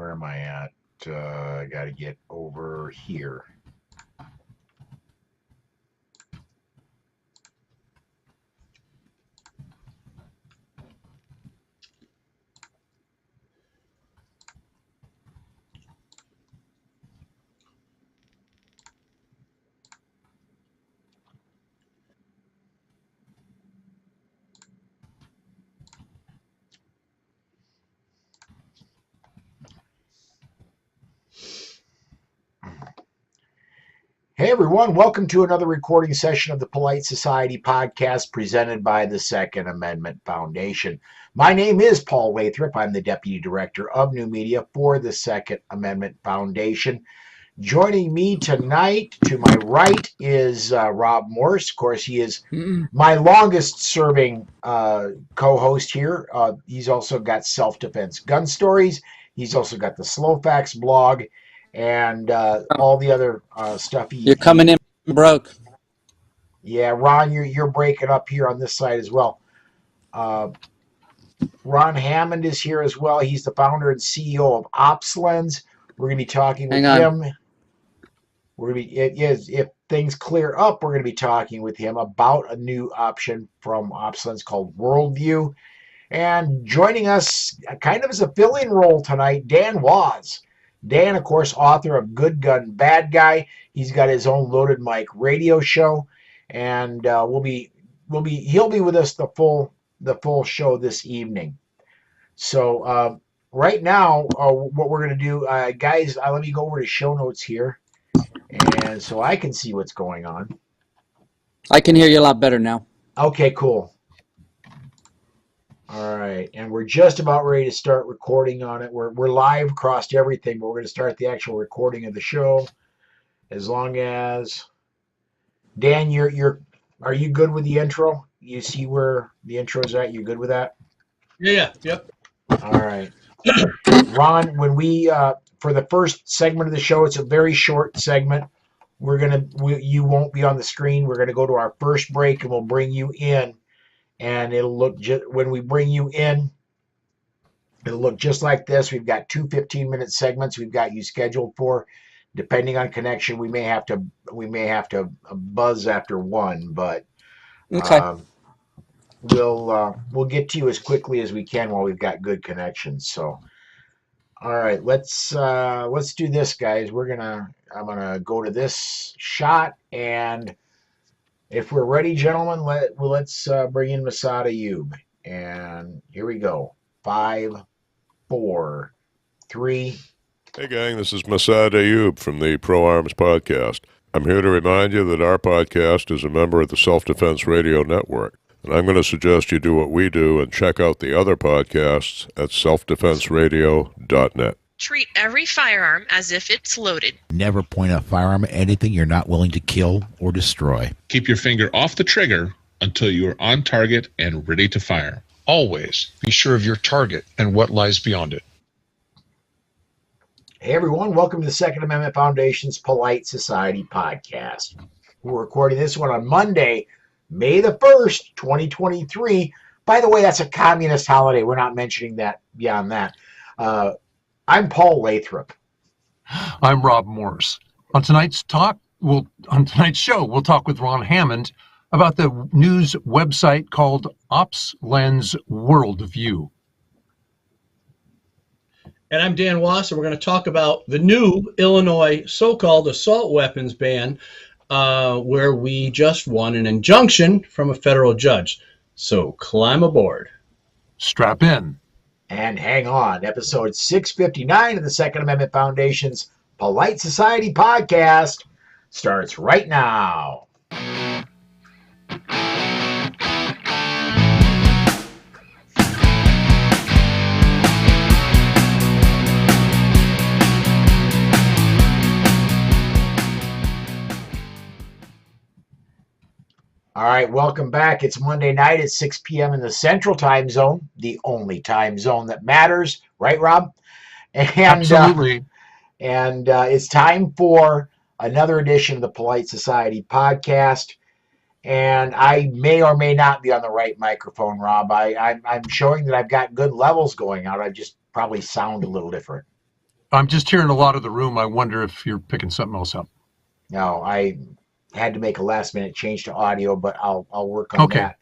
Where am I at? I got to get over here. Hey everyone, welcome to another recording session of the Polite Society podcast presented by the Second Amendment Foundation. My name is Paul Lathrop. I'm the Deputy Director of New Media for the Second Amendment Foundation. Joining me tonight to my right is Rob Morse. Of course, he is my longest serving co-host here. He's also got Self-Defense Gun Stories. He's also got the Slow Facts blog and all the other stuff. You're coming in broke. Yeah, Ron, you're breaking up here on this side as well. Ron Hammond is here as well. He's the founder and CEO of OpsLens. We're going to be talking with him. We're going to be, if things clear up, we're going to be talking with him about a new option from OpsLens called Worldview. And joining us kind of as a fill-in role tonight, Dan Was. Dan, of course, author of Good Gun, Bad Guy. He's got his own Loaded Mic radio show, and he'll be with us the full show this evening. So right now, what we're going to do, guys, let me go over to show notes here, and so I can see what's going on. I can hear you a lot better now. Okay, cool. All right, and we're just about ready to start recording on it. We're live across everything, but we're going to start the actual recording of the show. As long as Dan, are you good with the intro? You see where the intro is at? You good with that? Yeah. Yep. All right, Ron. When we for the first segment of the show, it's a very short segment. You won't be on the screen. We're gonna go to our first break, and we'll bring you in. And it'll look when we bring you in, it'll look just like this. We've got two 15-minute segments we've got you scheduled for. Depending on connection, we may have to buzz after one, but okay. We'll get to you as quickly as we can while we've got good connections. So, all right, let's do this, guys. I'm gonna go to this shot, and if we're ready, gentlemen, let's bring in Massad Ayoob. And here we go. 5, 4, 3. Hey, gang, this is Massad Ayoob from the Pro Arms Podcast. I'm here to remind you that our podcast is a member of the Self-Defense Radio Network. And I'm going to suggest you do what we do and check out the other podcasts at selfdefenseradio.net. Treat every firearm as if it's loaded. Never point a firearm at anything you're not willing to kill or destroy. Keep your finger off the trigger until you are on target and ready to fire. Always be sure of your target and what lies beyond it. Hey everyone, welcome to the Second Amendment Foundation's Polite Society podcast. We're recording this one on Monday, May the 1st, 2023. By the way, that's a communist holiday. We're not mentioning that beyond that. I'm Paul Lathrop. I'm Rob Morse. On tonight's show, we'll talk with Ron Hammond about the news website called OpsLens Worldview. And I'm Dan Was, and we're going to talk about the new Illinois so-called assault weapons ban, where we just won an injunction from a federal judge. So climb aboard. Strap in. And hang on. Episode 659 of the Second Amendment Foundation's Polite Society podcast starts right now. All right, welcome back. It's Monday night at 6 p.m. in the Central Time Zone, the only time zone that matters. Right, Rob? And, absolutely. It's time for another edition of the Polite Society podcast. And I may or may not be on the right microphone, Rob. I'm showing that I've got good levels going out. I just probably sound a little different. I'm just hearing a lot of the room. I wonder if you're picking something else up. No, I had to make a last-minute change to audio, but I'll work on that.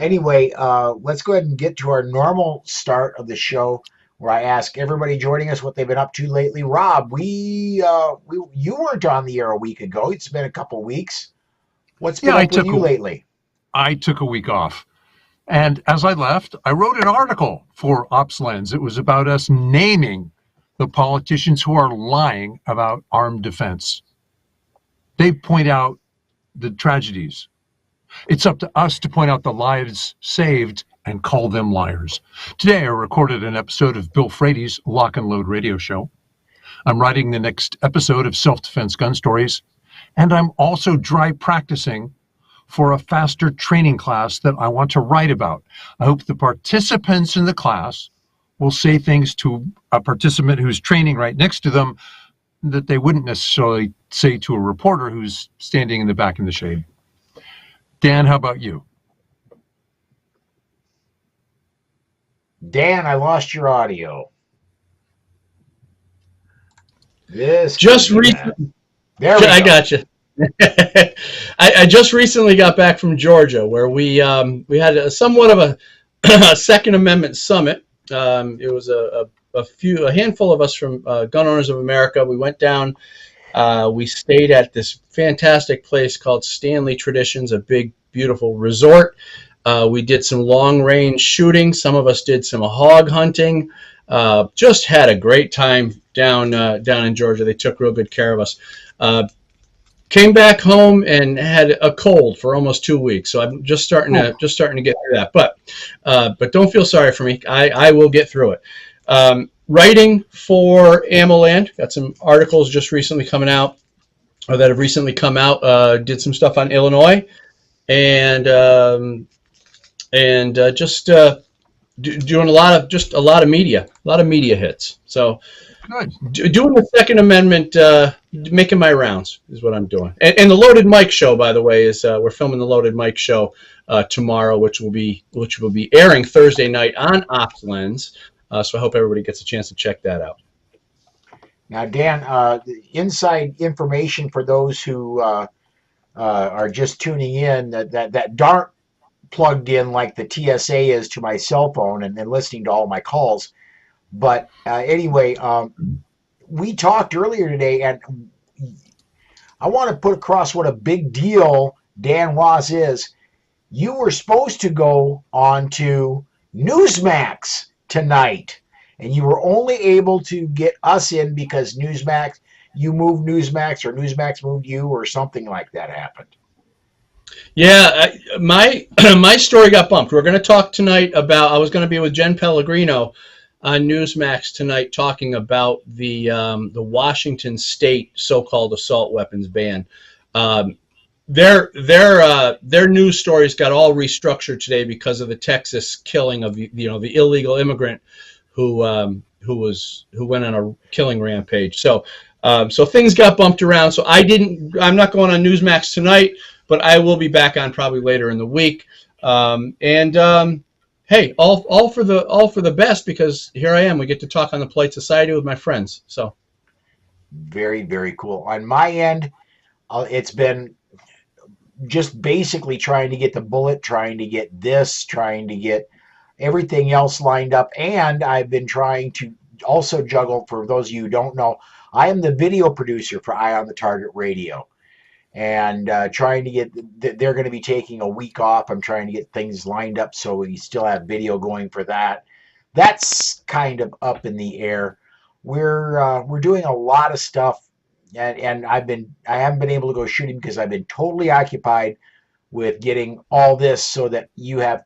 Anyway, let's go ahead and get to our normal start of the show, where I ask everybody joining us what they've been up to lately. Rob, you weren't on the air a week ago. It's been a couple weeks. What's been up with you lately? I took a week off. And as I left, I wrote an article for OpsLens. It was about us naming the politicians who are lying about armed defense. They point out the tragedies. It's up to us to point out the lives saved and call them liars. Today, I recorded an episode of Bill Frady's Lock and Load radio show. I'm writing the next episode of Self-Defense Gun Stories, and I'm also dry practicing for a faster training class that I want to write about. I hope the participants in the class will say things to a participant who's training right next to them that they wouldn't necessarily say to a reporter who's standing in the back in the shade. Dan, how about you? Dan, I lost your audio. Just recently. There we go. I got you. I just recently got back from Georgia, where we had somewhat of a Second Amendment summit. It was a handful of us from Gun Owners of America. We went down. We stayed at this fantastic place called Stanley Traditions, a big, beautiful resort. We did some long-range shooting. Some of us did some hog hunting. Just had a great time down in Georgia. They took real good care of us. Came back home and had a cold for almost 2 weeks, so I'm just starting to get through that. But don't feel sorry for me. I will get through it. Writing for AmmoLand. Got some articles just recently coming out, or that have recently come out. Did some stuff on Illinois, and just doing a lot of media hits. So doing the Second Amendment, making my rounds is what I'm doing. And the Loaded Mike show, by the way, is we're filming the Loaded Mike show tomorrow, which will be airing Thursday night on OpsLens. So I hope everybody gets a chance to check that out. Now, Dan, inside information for those who are just tuning in that aren't plugged in like the TSA is to my cell phone and listening to all my calls. But anyway, we talked earlier today, and I want to put across what a big deal Dan Was is. You were supposed to go on to Newsmax tonight, and you were only able to get us in because Newsmax, you moved Newsmax, or Newsmax moved you, or something like that happened. Yeah, my story got bumped. We're going to talk tonight about, I was going to be with Jen Pellegrino on Newsmax tonight talking about the Washington State so-called assault weapons ban. Their news stories got all restructured today because of the Texas killing of the illegal immigrant who went on a killing rampage. So things got bumped around. So I'm not going on Newsmax tonight, but I will be back on probably later in the week. Hey, all for the best, because here I am. We get to talk on the Polite Society with my friends. So very, very cool. On my end, it's been just basically trying to get the bullet, trying to get this, trying to get everything else lined up. And I've been trying to also juggle, for those of you who don't know, I am the video producer for Eye on the Target Radio. And trying to get, they're going to be taking a week off. I'm trying to get things lined up so we still have video going for that. That's kind of up in the air. We're doing a lot of stuff, and I haven't been able to go shooting because I've been totally occupied with getting all this so that you have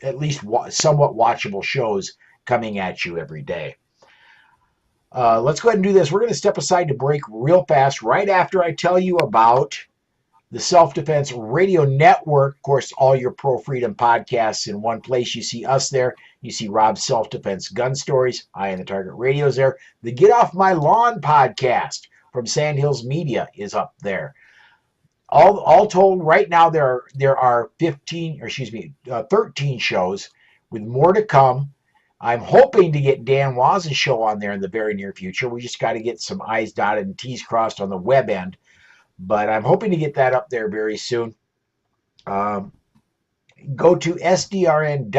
at least somewhat watchable shows coming at you every day. Let's go ahead and do this. We're going to step aside to break real fast right after I tell you about the Self-Defense Radio Network. Of course, all your pro-freedom podcasts in one place. You see us there. You see Rob's Self-Defense Gun Stories. Eye on the Target Radio's there. The Get Off My Lawn podcast from Sandhills Media is up there. All told, right now there are 13 shows with more to come. I'm hoping to get Dan Waz's show on there in the very near future. We just got to get some I's dotted and T's crossed on the web end. But I'm hoping to get that up there very soon. Go to sdrn.us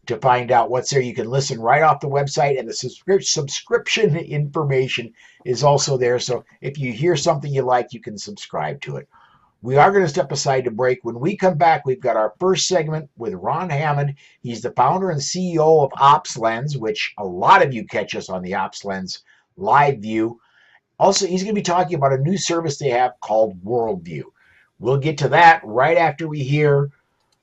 to find out what's there. You can listen right off the website, and the subscription information is also there. So if you hear something you like, you can subscribe to it. We are going to step aside to break. When we come back, we've got our first segment with Ron Hammond. He's the founder and CEO of OpsLens, which a lot of you catch us on the OpsLens live view. Also, he's going to be talking about a new service they have called Worldview. We'll get to that right after we hear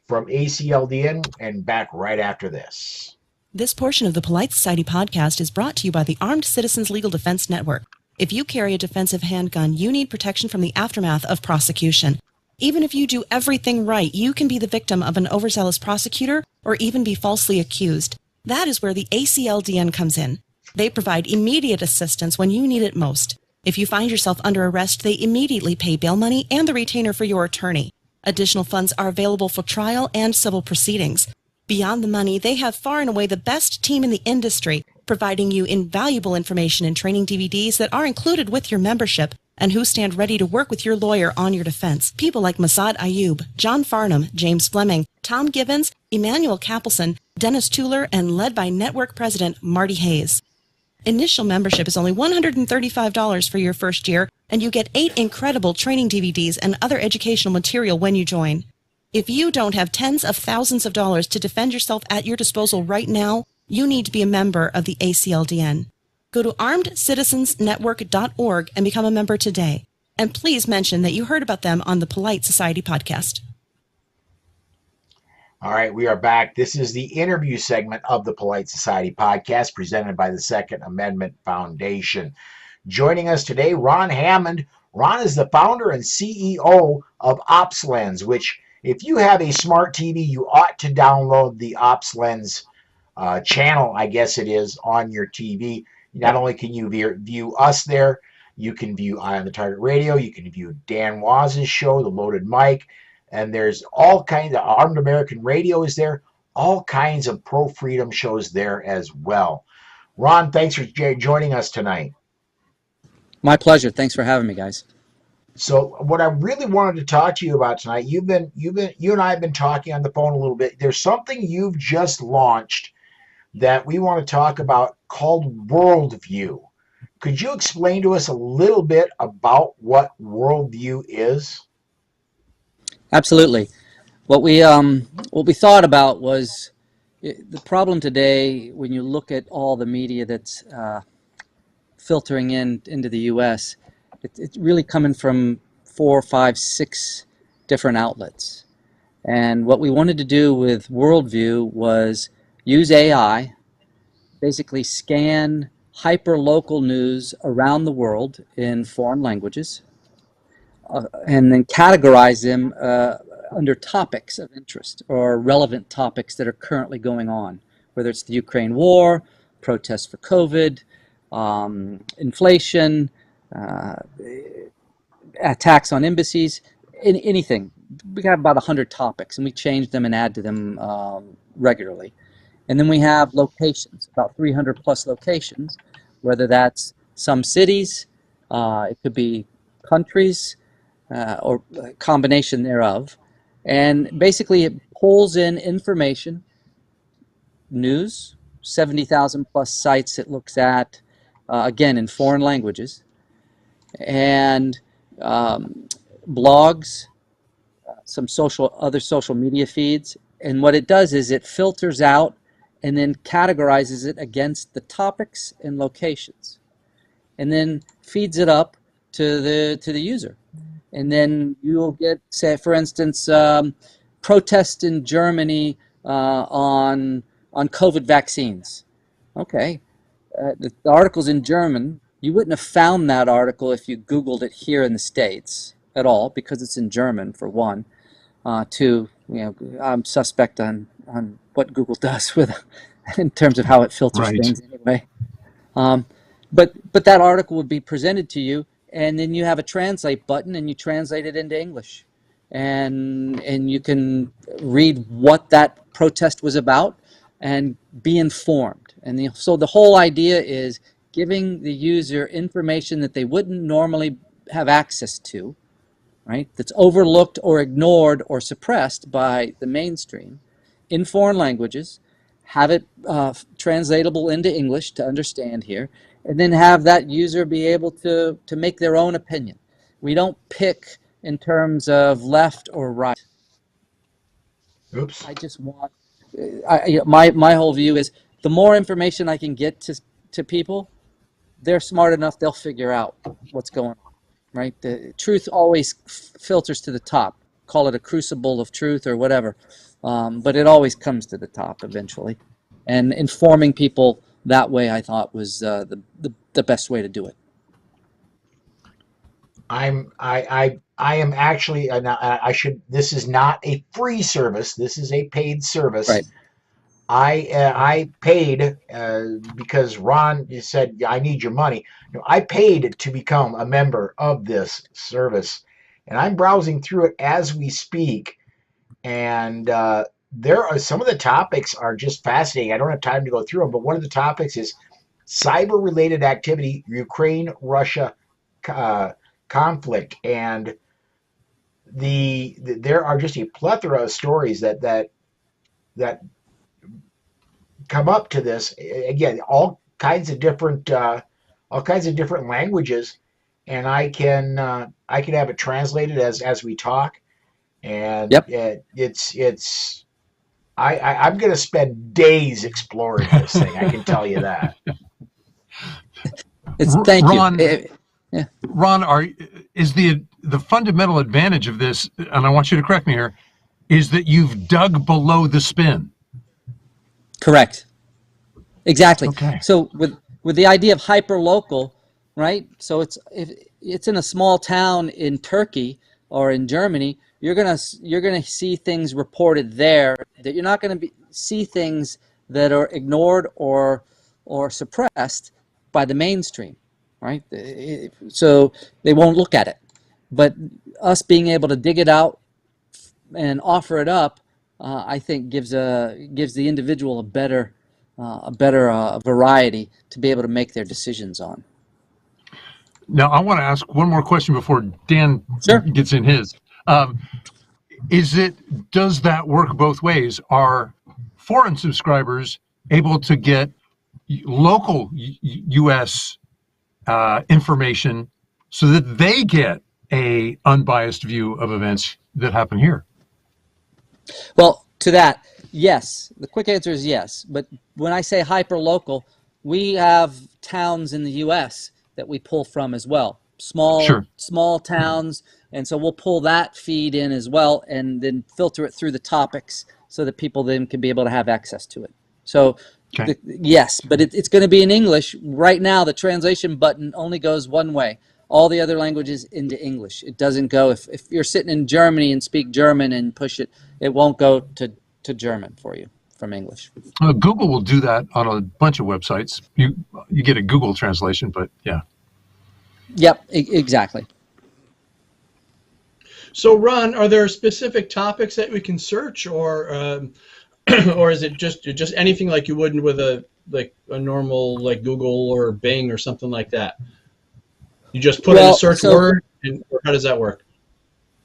from ACLDN and back right after this. This portion of the Polite Society podcast is brought to you by the Armed Citizens Legal Defense Network. If you carry a defensive handgun, you need protection from the aftermath of prosecution. Even if you do everything right, you can be the victim of an overzealous prosecutor or even be falsely accused. That is where the ACLDN comes in. They provide immediate assistance when you need it most. If you find yourself under arrest, they immediately pay bail money and the retainer for your attorney. Additional funds are available for trial and civil proceedings. Beyond the money, they have far and away the best team in the industry, providing you invaluable information and training DVDs that are included with your membership and who stand ready to work with your lawyer on your defense. People like Masad Ayub, John Farnham, James Fleming, Tom Givens, Emmanuel Capelson, Dennis Tuller, and led by network president Marty Hayes. Initial membership is only $135 for your first year, and you get 8 incredible training DVDs and other educational material when you join. If you don't have tens of thousands of dollars to defend yourself at your disposal right now, you need to be a member of the ACLDN. Go to armedcitizensnetwork.org and become a member today. And please mention that you heard about them on the Polite Society podcast. All right, we are back. This is the interview segment of the Polite Society podcast presented by the Second Amendment Foundation. Joining us today, Ron Hammond. Ron is the founder and CEO of OpsLens, which if you have a smart TV, you ought to download the OpsLens channel, I guess it is, on your TV. Not only can you view us there, you can view Eye on the Target Radio, you can view Dan Waz's show, The Loaded Mic, and there's all kinds of Armed American Radio is there, all kinds of pro-freedom shows there as well. Ron, thanks for joining us tonight. My pleasure. Thanks for having me, guys. So what I really wanted to talk to you about tonight, you and I have been talking on the phone a little bit. There's something you've just launched that we want to talk about called Worldview. Could you explain to us a little bit about what Worldview is? Absolutely. What we thought about was the problem today when you look at all the media that's filtering into the U.S., it's really coming from 4, 5, 6 different outlets. And what we wanted to do with Worldview was use AI, basically scan hyper-local news around the world in foreign languages, and then categorize them under topics of interest or relevant topics that are currently going on, whether it's the Ukraine war, protests for COVID, inflation, attacks on embassies, anything. We have about 100 topics, and we change them and add to them regularly. And then we have locations, about 300 plus locations, whether that's some cities, it could be countries, or a combination thereof. And basically it pulls in information, news, 70,000 plus sites it looks at, again in foreign languages, and blogs, some other social media feeds. And what it does is it filters out and then categorizes it against the topics and locations, and then feeds it up to the user. And then you'll get, say, for instance, protests in Germany on COVID vaccines. Okay, the article's in German. You wouldn't have found that article if you Googled it here in the States at all, because it's in German, for one. Two, I'm suspect on what Google does with in terms of how it filters things anyway. But that article would be presented to you, and then you have a translate button, and you translate it into English, and you can read what that protest was about, and be informed. And so the whole idea is giving the user information that they wouldn't normally have access to, right? That's overlooked or ignored or suppressed by the mainstream in foreign languages, have it translatable into English to understand here, and then have that user be able to make their own opinion. We don't pick in terms of left or right. Oops. I just want, my whole view is the more information I can get to people, they're smart enough, they'll figure out what's going on, right? The truth always filters to the top. Call it a crucible of truth or whatever, but it always comes to the top eventually. And informing people that way, I thought, was the best way to do it. I am actually I should. This is not a free service. This is a paid service. Right. I paid because Ron said I need your money. I paid to become a member of this service, and I'm browsing through it as we speak. And there are some of the topics are just fascinating. I don't have time to go through them, but one of the topics is cyber-related activity, Ukraine-Russia conflict, and there are just a plethora of stories that come up to this. Again, all kinds of different languages, and I can have it translated as we talk, and yep. I'm going to spend days exploring this thing. I can tell you that. Thank Ron, you. Yeah. Ron, is the fundamental advantage of this, and I want you to correct me here, is that you've dug below the spin? Correct. Exactly. Okay. So with the idea of hyperlocal, right? So if it's in a small town in Turkey or in Germany, you're gonna see things reported there that you're not gonna see things that are ignored or suppressed by the mainstream, right? So they won't look at it. But us being able to dig it out and offer it up, I think gives the individual a better variety to be able to make their decisions on. Now, I want to ask one more question before Dan gets in his. Does that work both ways? Are foreign subscribers able to get local U.S. Information so that they get a unbiased view of events that happen here? Well, to that, yes. The quick answer is yes. But when I say hyperlocal, we have towns in the U.S. that we pull from as well. Small towns, and so we'll pull that feed in as well and then filter it through the topics so that people then can be able to have access to it. So yes, but it's going to be in English. Right now, the translation button only goes one way. All the other languages into English. It doesn't go, if you're sitting in Germany and speak German and push it, it won't go to German for you from English. Google will do that on a bunch of websites. You get a Google translation, but yeah. Yep, exactly. So, Ron, are there specific topics that we can search, or or is it just anything like you would with a normal like Google or Bing or something like that? You just put in a search word, or how does that work?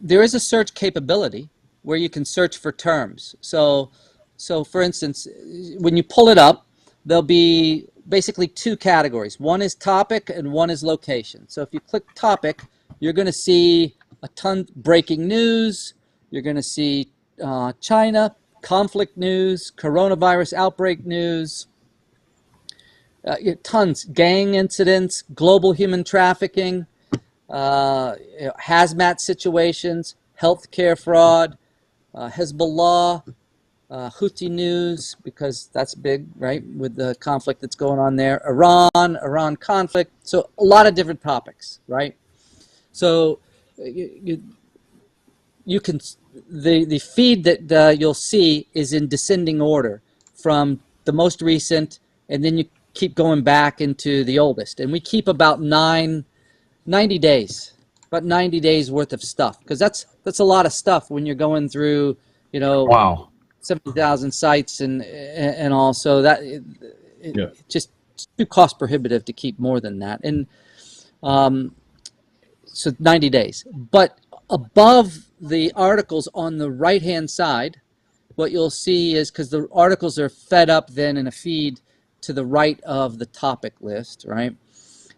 There is a search capability where you can search for terms. So for instance, when you pull it up, there'll be basically two categories. One is topic and one is location. So if you click topic, you're going to see a ton breaking news. You're going to see China, conflict news, coronavirus outbreak news, tons, gang incidents, global human trafficking, hazmat situations, healthcare fraud, Hezbollah, Houthi news, because that's big, right, with the conflict that's going on there, Iran conflict, so a lot of different topics, right? So you can, the feed that you'll see is in descending order from the most recent, and then you keep going back into the oldest, and we keep about 90 days, about 90 days worth of stuff, because that's a lot of stuff when you're going through, Wow. 70,000 sites and all. So that just too cost prohibitive to keep more than that. And so 90 days. But above the articles on the right-hand side, what you'll see is, because the articles are fed up then in a feed to the right of the topic list, right?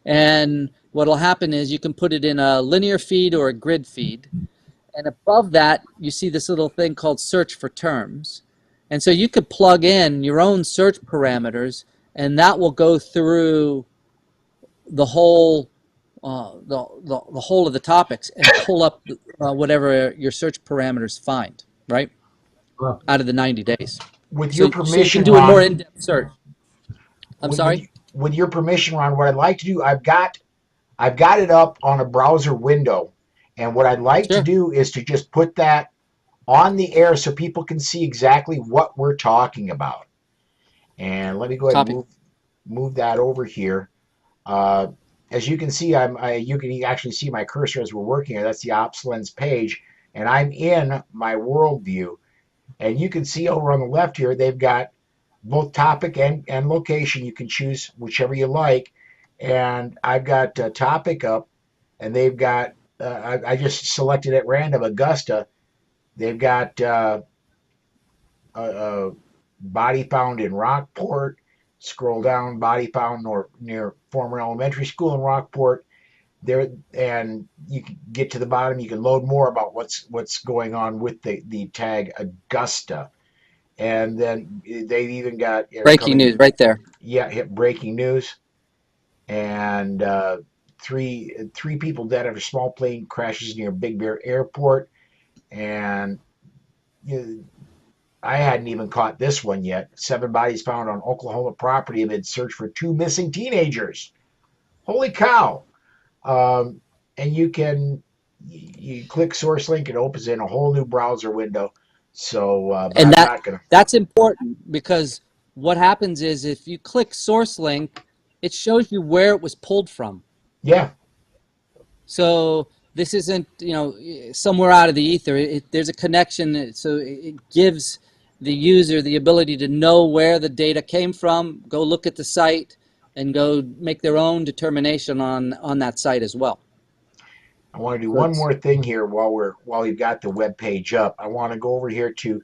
And what will happen is you can put it in a linear feed or a grid feed. And above that, you see this little thing called search for terms. And so you could plug in your own search parameters, and that will go through the whole the whole of the topics and pull up whatever your search parameters find, right? Out of the 90 days. With your permission, so you can do Ron, a more in-depth search. With your permission, Ron, what I'd like to do, I've got it up on a browser window, and what I'd like to do is to just put that on the air so people can see exactly what we're talking about. And let me go ahead and move that over here. As you can see, you can actually see my cursor as we're working here. That's the OpsLens page, and I'm in my Worldview. And you can see over on the left here, they've got both topic and location. You can choose whichever you like. And I've got topic up, and they've got, I just selected at random, Augusta. They've got body found in Rockport. Scroll down, body found near former elementary school in Rockport. There, and you can get to the bottom. You can load more about what's going on with the tag Augusta, and then they've even got breaking news right there. Yeah, hit breaking news, and three people dead after small plane crashes near Big Bear Airport, and I hadn't even caught this one yet. 7 bodies found on Oklahoma property amid search for 2 missing teenagers. Holy cow! And you click source link, it opens in a whole new browser window. So, and that's important, because what happens is if you click source link, it shows you where it was pulled from. Yeah. So this isn't somewhere out of the ether. There's a connection, so it gives the user the ability to know where the data came from, go look at the site, and go make their own determination on that site as well. I want to do one more thing here while we've got the web page up. I want to go over here to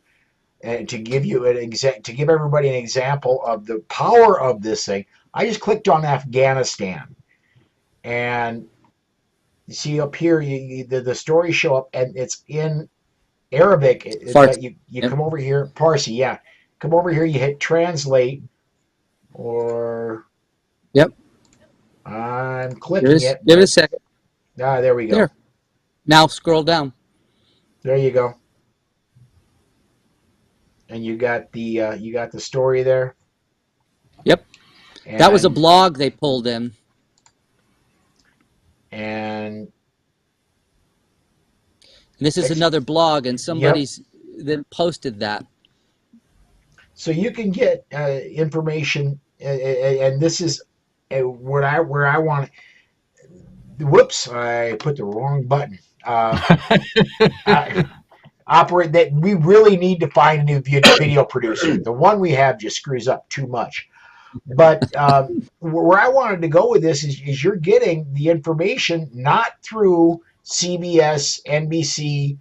give you to give everybody an example of the power of this thing. I just clicked on Afghanistan, and you see up here the stories show up, and it's in Arabic. You come over here, Parsi, yeah. Come over here, you hit translate, or I'm clicking it. Give it a second. Ah, there we go. There. Now scroll down. There you go. And you got the story there. Yep. And that was a blog they pulled in. And this is another blog, and somebody's then posted that. So you can get information, and this is where I want. Whoops! I put the wrong button. Operate that. We really need to find a new video producer. The one we have just screws up too much. But where I wanted to go with this is you're getting the information not through CBS, NBC,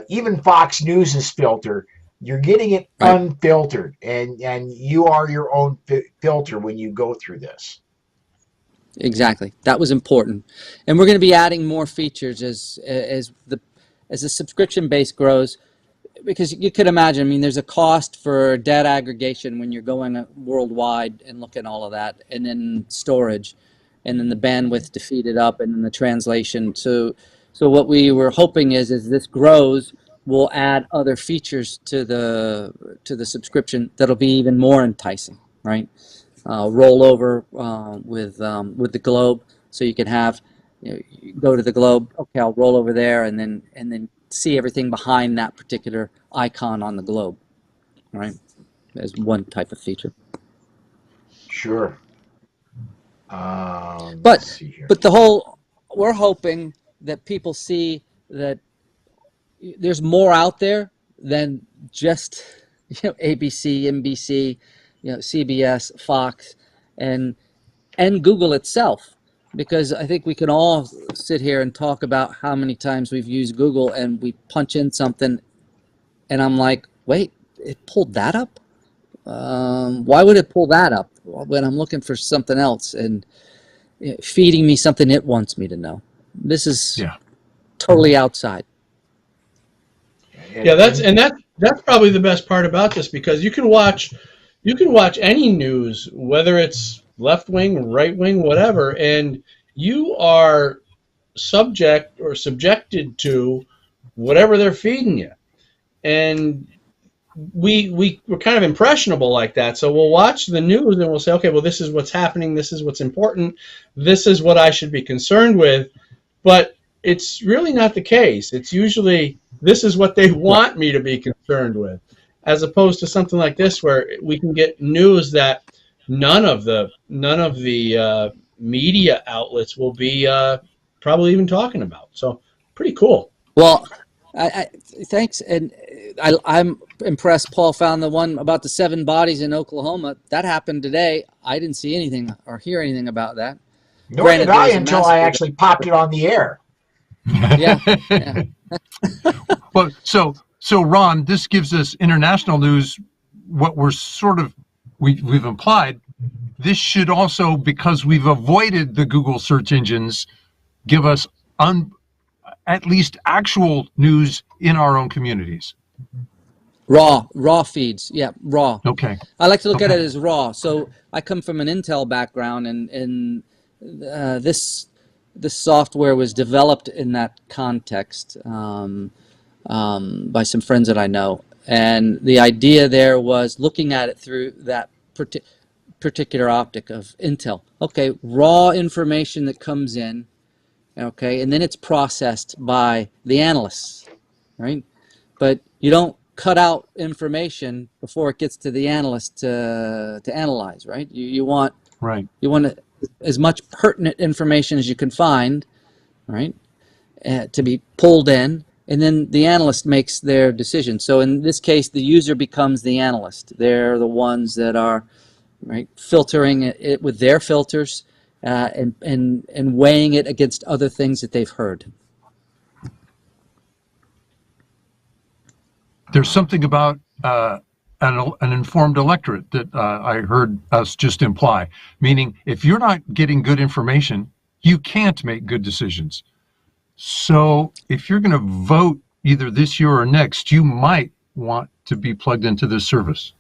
even Fox News' filter. You're getting it unfiltered, and you are your own filter when you go through this. Exactly. That was important. And we're going to be adding more features as the subscription base grows, because you could imagine, I mean, there's a cost for data aggregation when you're going worldwide and looking at all of that, and then storage, and then the bandwidth to feed it up, and then the translation. So what we were hoping is as this grows, we'll add other features to the subscription that'll be even more enticing, right? Rollover with the globe, so you can have you go to the globe. Okay, I'll roll over there, and then see everything behind that particular icon on the globe, right? As one type of feature. Sure. But we're hoping that people see that there's more out there than just ABC, NBC, CBS, Fox, and Google itself. Because I think we can all sit here and talk about how many times we've used Google and we punch in something, and I'm like, wait, it pulled that up? Why would it pull that up when I'm looking for something else and feeding me something it wants me to know? This is totally outside. Yeah, that's probably the best part about this, because you can watch any news, whether it's left wing, right wing, whatever, and you are subjected to whatever they're feeding you. And we're kind of impressionable like that. So we'll watch the news and we'll say, okay, well, this is what's happening. This is what's important. This is what I should be concerned with. But it's really not the case. It's usually, this is what they want me to be concerned with, as opposed to something like this where we can get news that none of the media outlets will be probably even talking about. So pretty cool. Well, thanks, and I'm impressed. Paul found the one about the 7 bodies in Oklahoma. That happened today. I didn't see anything or hear anything about that. Nor did I until I actually popped it on the air. Yeah. Well, so Ron, this gives us international news. What we're we've implied, this should also, because we've avoided the Google search engines, give us at least actual news in our own communities. Raw feeds. Yeah, raw. Okay. I like to look at it as raw. So I come from an Intel background, and this software was developed in that context by some friends that I know. And the idea there was looking at it through that particular optic of Intel. Okay, raw information that comes in, okay, and then it's processed by the analysts, right? But you don't cut out information before it gets to the analyst to analyze, right? You want as much pertinent information as you can find, right, to be pulled in, and then the analyst makes their decision. So in this case, the user becomes the analyst. They're the ones that are filtering it with their filters and weighing it against other things that they've heard. There's something about an informed electorate that I heard us just imply, meaning if you're not getting good information, you can't make good decisions. So if you're going to vote either this year or next, you might want to be plugged into this service.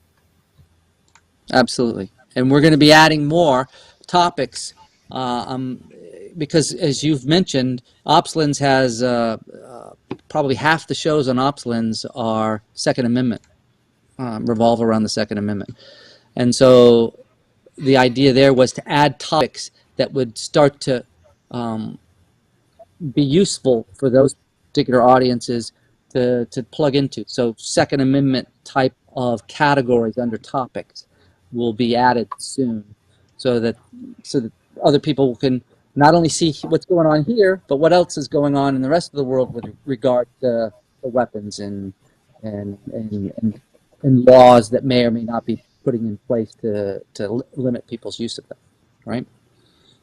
Absolutely. And we're going to be adding more topics because, as you've mentioned, OpsLens has probably half the shows on OpsLens are Second Amendment, revolve around the Second Amendment. And so the idea there was to add topics that would start to be useful for those particular audiences to plug into. So Second Amendment type of categories under topics will be added soon, so that other people can not only see what's going on here, but what else is going on in the rest of the world with regard to the weapons and laws that may or may not be putting in place to limit people's use of them, right?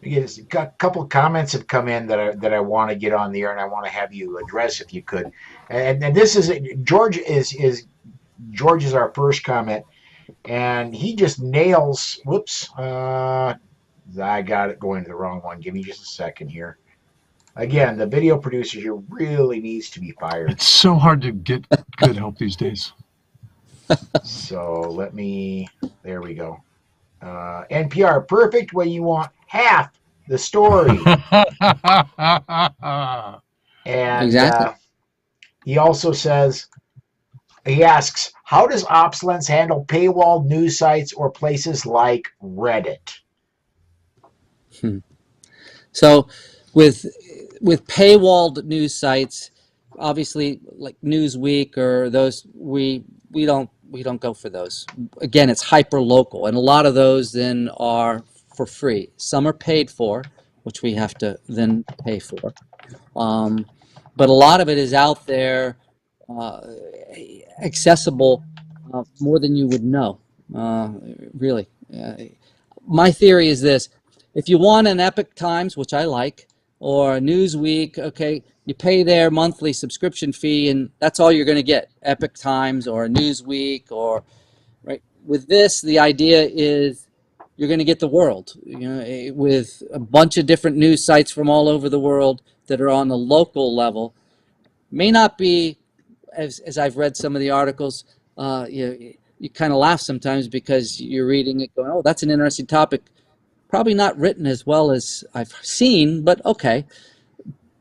Yes, a couple of comments have come in that I want to get on the air, and I want to have you address if you could. And this is George is our first comment, and he just nails. Whoops, I got it going to the wrong one. Give me just a second here. Again, the video producer here really needs to be fired. It's so hard to get good help these days. So there we go. NPR, perfect when you want half the story. And exactly. He also he asks, how does OpsLens handle paywalled news sites or places like Reddit? So with paywalled news sites, obviously like Newsweek or those, we don't go for those. Again, it's hyper local, and a lot of those then are for free. Some are paid for, which we have to then pay for. But a lot of it is out there, accessible more than you would know, really. My theory is this. If you want an Epoch Times, which I like, or a Newsweek, okay, you pay their monthly subscription fee, and that's all you're going to get, Epoch Times or a Newsweek, or right. With this, the idea is you're going to get the world, with a bunch of different news sites from all over the world that are on the local level. May not be, as I've read some of the articles, you kind of laugh sometimes because you're reading it going, oh, that's an interesting topic. Probably not written as well as I've seen, but okay.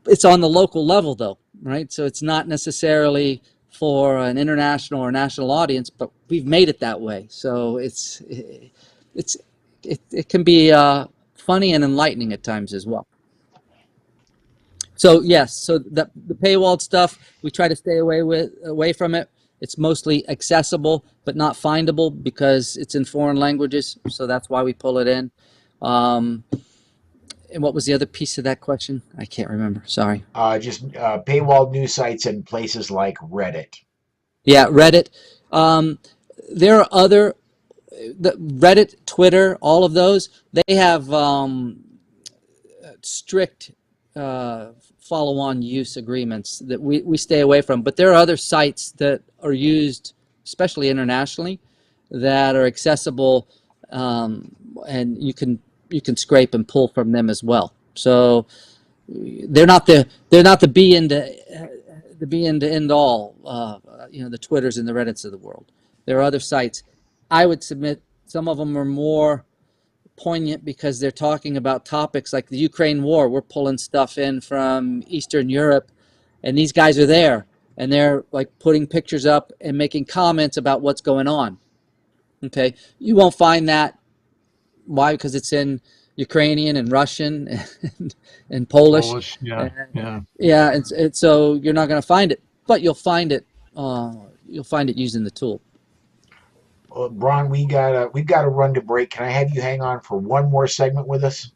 It's on the local level, though, right? So it's not necessarily for an international or national audience, but we've made it that way. So it can be funny and enlightening at times as well. So yes, so the paywalled stuff, we try to stay away from it. It's mostly accessible but not findable because it's in foreign languages. So that's why we pull it in. And what was the other piece of that question? I can't remember. Sorry. Just paywalled news sites in places like Reddit. Yeah, Reddit. There are other, Reddit, Twitter, all of those. They have strict follow-on use agreements that we stay away from. But there are other sites that are used, especially internationally, that are accessible, and you can scrape and pull from them as well. So they're not the be end to end all. The Twitters and the Reddits of the world. There are other sites. I would submit some of them are more poignant because they're talking about topics like the Ukraine war. We're pulling stuff in from Eastern Europe, and these guys are there, and they're like putting pictures up and making comments about what's going on. Okay, you won't find that. Why? Because it's in Ukrainian and Russian and Polish. Yeah. And so you're not going to find it, but you'll find it. You'll find it using the tool. Ron, we've got to run to break. Can I have you hang on for one more segment with us?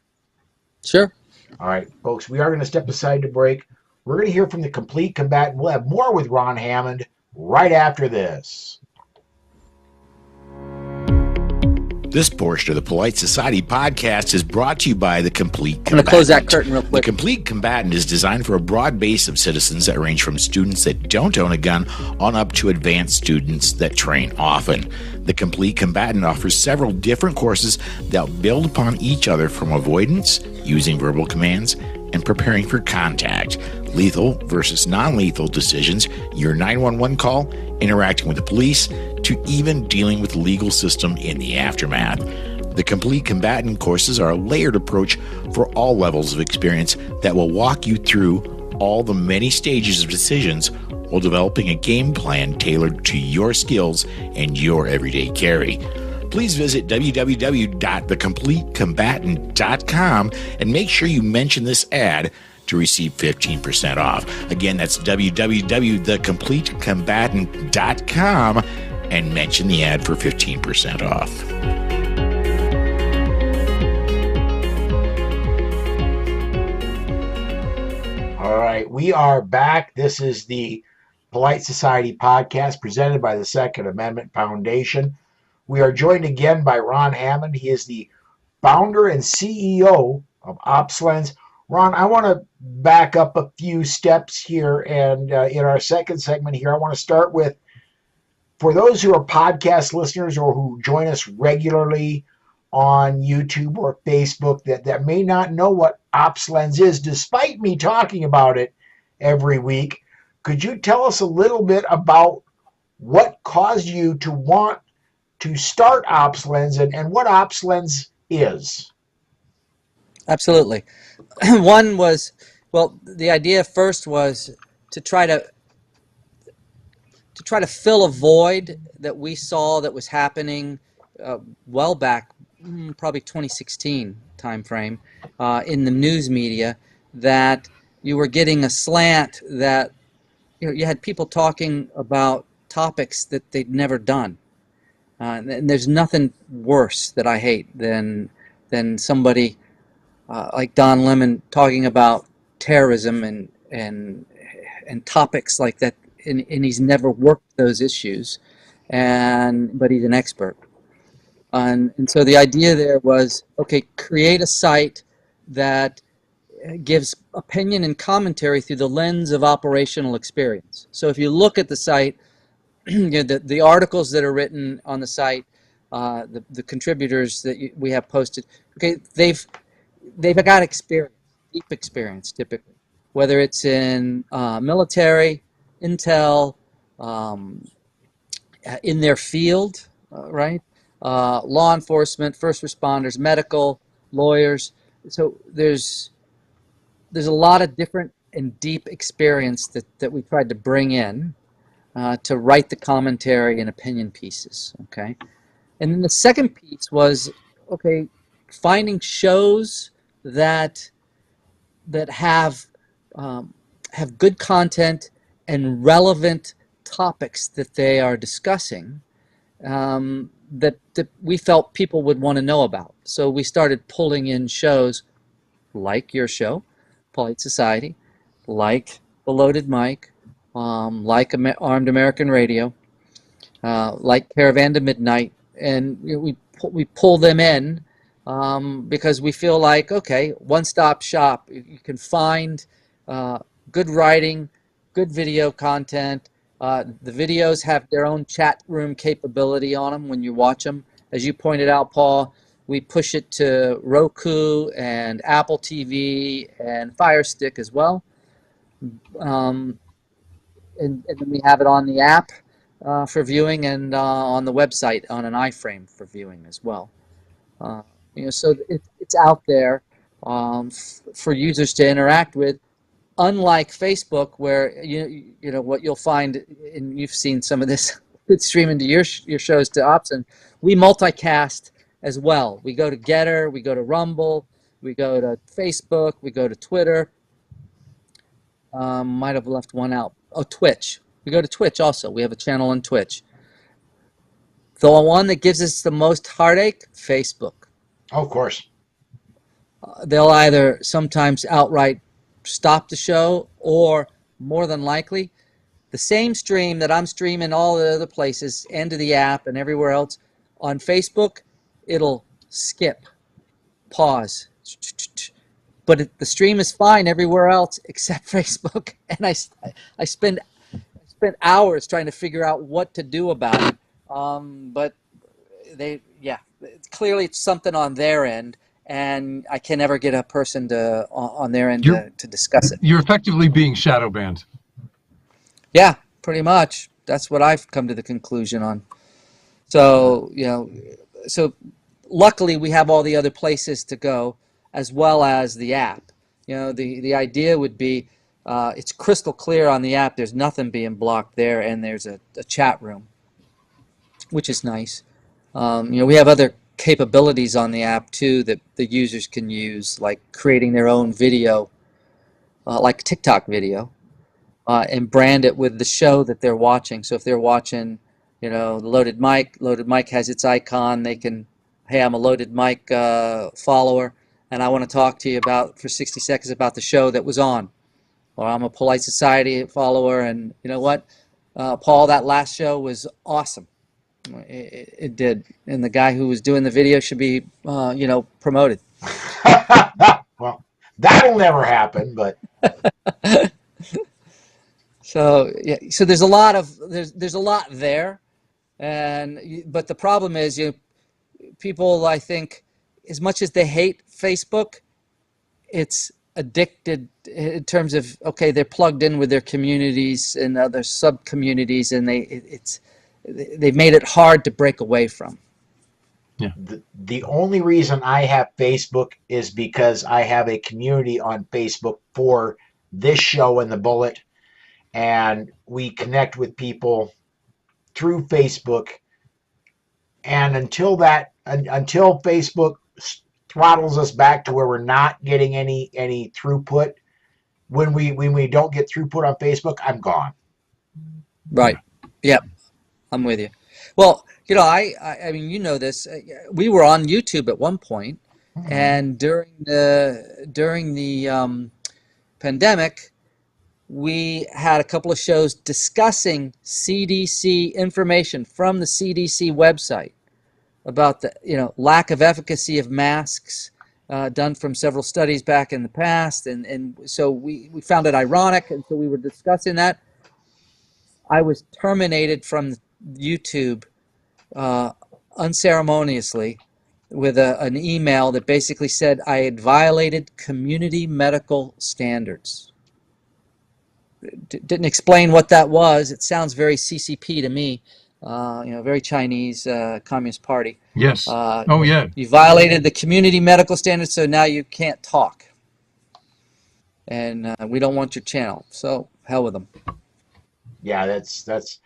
Sure. All right, folks, we are going to step aside to break. We're going to hear from the Complete Combatant. We'll have more with Ron Hammond right after this. This portion of the Polite Society podcast is brought to you by the Complete Combatant. I'm going to close that curtain real quick. The Complete Combatant is designed for a broad base of citizens that range from students that don't own a gun on up to advanced students that train often. The Complete Combatant offers several different courses that build upon each other, from avoidance, using verbal commands, and preparing for contact, lethal versus non-lethal decisions, your 911 call, interacting with the police, to even dealing with the legal system in the aftermath. The Complete Combatant courses are a layered approach for all levels of experience that will walk you through all the many stages of decisions while developing a game plan tailored to your skills and your everyday carry. Please visit www.thecompletecombatant.com and make sure you mention this ad to receive 15% off. Again, that's www.thecompletecombatant.com and mention the ad for 15% off. All right, we are back. This is the Polite Society podcast presented by the Second Amendment Foundation. We are joined again by Ron Hammond. He is the founder and CEO of OpsLens. Ron, I want to back up a few steps here, and in our second segment here, I want to start with, for those who are podcast listeners or who join us regularly on YouTube or Facebook that may not know what OpsLens is, despite me talking about it every week, could you tell us a little bit about what caused you to want to start OpsLens and what OpsLens is? Absolutely. One was, well, the idea first was to try to fill a void that we saw that was happening well back, probably 2016 timeframe, in the news media, that you were getting a slant that you had people talking about topics that they'd never done. And there's nothing worse that I hate than somebody like Don Lemon talking about terrorism and topics like that, and he's never worked those issues, but he's an expert. And so the idea there was, okay, create a site that gives opinion and commentary through the lens of operational experience. So if you look at the site, the articles that are written on the site, the contributors that we have posted, okay, they've got experience, deep experience typically, whether it's in military, intel, in their field, right? Law enforcement, first responders, medical, lawyers. So there's a lot of different and deep experience that we tried to bring in to write the commentary and opinion pieces, okay? And then the second piece was, okay, finding shows that have good content and relevant topics that they are discussing that we felt people would want to know about. So we started pulling in shows like your show, Polite Society, like The Loaded Mic, like Armed American Radio, like Caravan to Midnight, and we pull them in because we feel like, okay, one-stop shop. You can find good writing, good video content. The videos have their own chat room capability on them when you watch them. As you pointed out, Paul, we push it to Roku and Apple TV and Fire Stick as well. And then we have it on the app for viewing and on the website on an iframe for viewing as well. So it's out there for users to interact with. Unlike Facebook, where you know what you'll find, and you've seen some of this with streaming to your shows to OpsLens, we multicast as well. We go to Getter, we go to Rumble, we go to Facebook, we go to Twitter. Might have left one out. Oh, Twitch. We go to Twitch also. We have a channel on Twitch. The one that gives us the most heartache, Facebook. Oh, of course. They'll either sometimes outright stop the show, or more than likely, the same stream that I'm streaming all the other places and to the app and everywhere else, on Facebook, it'll skip, pause, but the stream is fine everywhere else except Facebook, and I spend hours trying to figure out what to do about it. But clearly it's something on their end, and I can never get a person on their end to discuss it. You're effectively being shadow banned. Yeah, pretty much. That's what I've come to the conclusion on. So, so luckily we have all the other places to go, as well as the app. The idea would be it's crystal clear on the app. There's nothing being blocked there, and there's a chat room, which is nice. We have other capabilities on the app too that the users can use, like creating their own video, like TikTok video, and brand it with the show that they're watching. So if they're watching, the Loaded Mic has its icon. They can, hey, I'm a Loaded Mic follower, and I want to talk to you for 60 seconds about the show that was on. Or I'm a Polite Society follower, and you know what, Paul, that last show was awesome. It did, and the guy who was doing the video should be, promoted. Well, that'll never happen, but. So yeah, so there's a lot there, but the problem is, people, I think, as much as they hate Facebook, it's addicted in terms of, okay, they're plugged in with their communities and other sub communities, and they've made it hard to break away from. Yeah. The only reason I have Facebook is because I have a community on Facebook for this show and the Bullet, and we connect with people through Facebook. And until Facebook throttles us back to where we're not getting any throughput, when we don't get throughput on Facebook, I'm gone. Right. Yep. I'm with you. Well, I mean, this. We were on YouTube at one point, and during the pandemic, we had a couple of shows discussing CDC information from the CDC website about the lack of efficacy of masks done from several studies back in the past, and so we found it ironic, and so we were discussing that. I was terminated from YouTube unceremoniously with an email that basically said I had violated community medical standards. Didn't explain what that was. It sounds very CCP to me, very Chinese Communist Party. Yes. Oh, yeah. You violated the community medical standards, so now you can't talk. And we don't want your channel. So hell with them. Yeah, that's.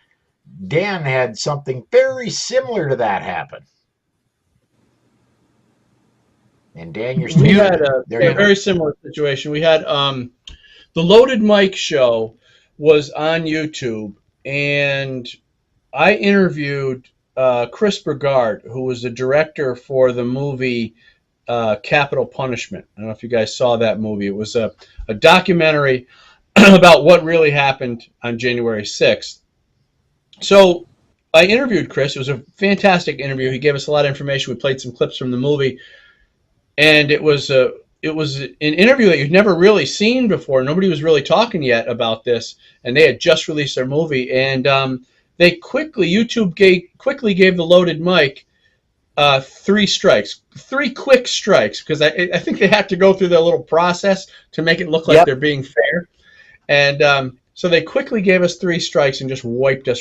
Dan had something very similar to that happen. And Dan, you're still. We had a very similar situation. We had the Loaded Mic show was on YouTube, and I interviewed Chris Burgard, who was the director for the movie Capital Punishment. I don't know if you guys saw that movie. It was a documentary about what really happened on January 6th. So I interviewed Chris. It was a fantastic interview. He gave us a lot of information. We played some clips from the movie, and it was an interview that you've never really seen before. Nobody was really talking yet about this, and they had just released their movie. And YouTube quickly gave the Loaded Mic 3 strikes, 3 quick strikes, because I think they have to go through their little process to make it look like they're being fair. And so they quickly gave us 3 strikes and just wiped the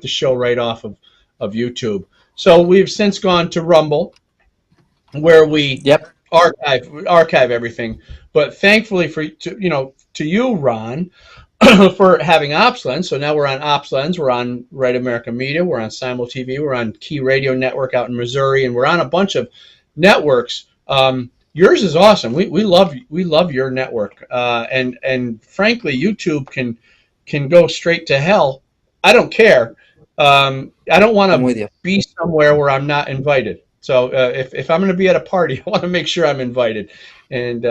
show right off of YouTube. So we've since gone to Rumble, where we archive everything. But thankfully to you, Ron, for having OpsLens. So now we're on OpsLens, we're on Right America Media, we're on Simul TV, we're on Key Radio Network out in Missouri, and we're on a bunch of networks. Yours is awesome. We love your network. And frankly, YouTube can go straight to hell. I don't care. I don't want to be somewhere where I'm not invited. So if I'm going to be at a party, I want to make sure I'm invited. And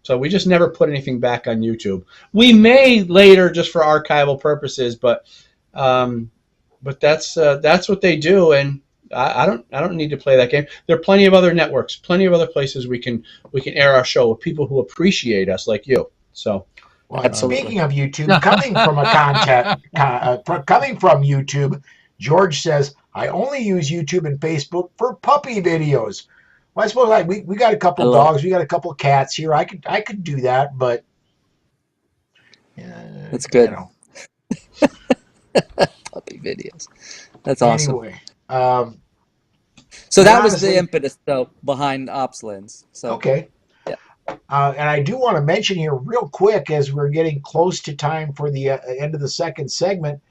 so we just never put anything back on YouTube. We may later just for archival purposes, but that's what they do, and I don't need to play that game. There are plenty of other networks, plenty of other places we can air our show with people who appreciate us like you. So, well, speaking of YouTube, coming from YouTube, George says, I only use YouTube and Facebook for puppy videos. Well, I suppose we got a couple dogs, we got a couple cats here. I could do that, but that's good. Puppy videos. That's awesome. Anyway, so that was the impetus, though, behind OpsLens. So okay. Yeah. And I do want to mention here real quick, as we're getting close to time for the end of the second segment,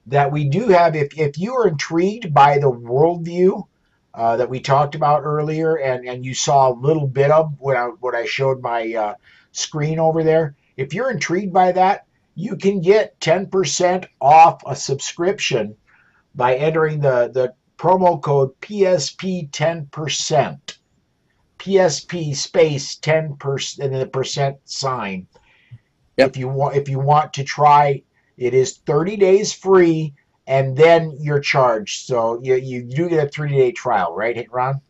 that we do have, if you are intrigued by the Worldview that we talked about earlier, and you saw a little bit of what I showed my screen over there, if you're intrigued by that, you can get 10% off a subscription by entering the promo code PSP 10%. PSP space 10% and the percent sign. Yep. If you want to try, it is 30 days free, and then you're charged. So you do get a 30-day trial, right, Ron?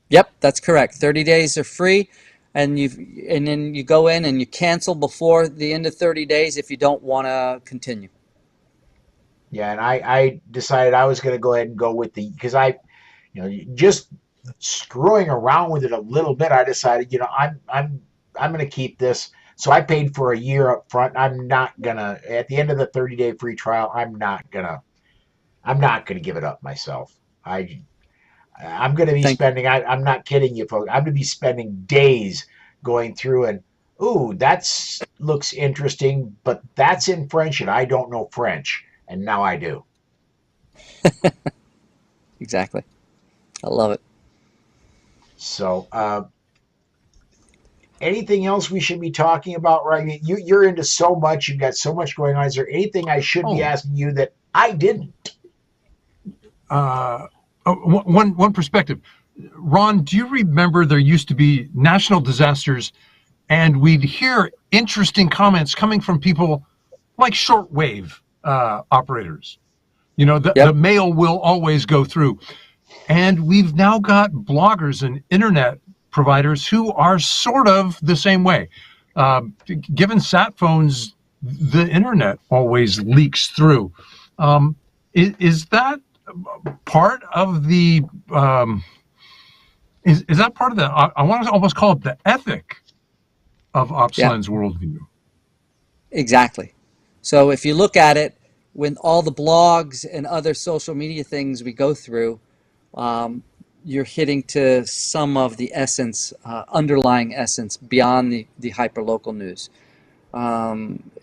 Yep, that's correct. 30 days are free, and then you go in and you cancel before the end of 30 days if you don't want to continue. Yeah, and I decided I was going to go ahead and go with because just screwing around with it a little bit, I decided, I'm going to keep this. So I paid for a year up front. I'm not gonna, at the end of the 30-day free trial, I'm not gonna give it up myself. I'm gonna be spending. I'm not kidding you, folks. I'm gonna be spending days going through and, ooh, that looks interesting, but that's in French and I don't know French, and now I do. Exactly. I love it. So, anything else we should be talking about, right? You're into so much. You've got so much going on. Is there anything I should be asking you that I didn't? One perspective. Ron, do you remember there used to be national disasters and we'd hear interesting comments coming from people like shortwave operators. You know, the mail will always go through. And we've now got bloggers and internet providers who are sort of the same way. Given sat phones, the internet always leaks through. Is that part of the is that part of the I want to almost call it the ethic of OpsLens Worldview? Exactly. So if you look at it, when all the blogs and other social media things we go through, you're hitting to some of the essence, underlying essence beyond the hyperlocal news.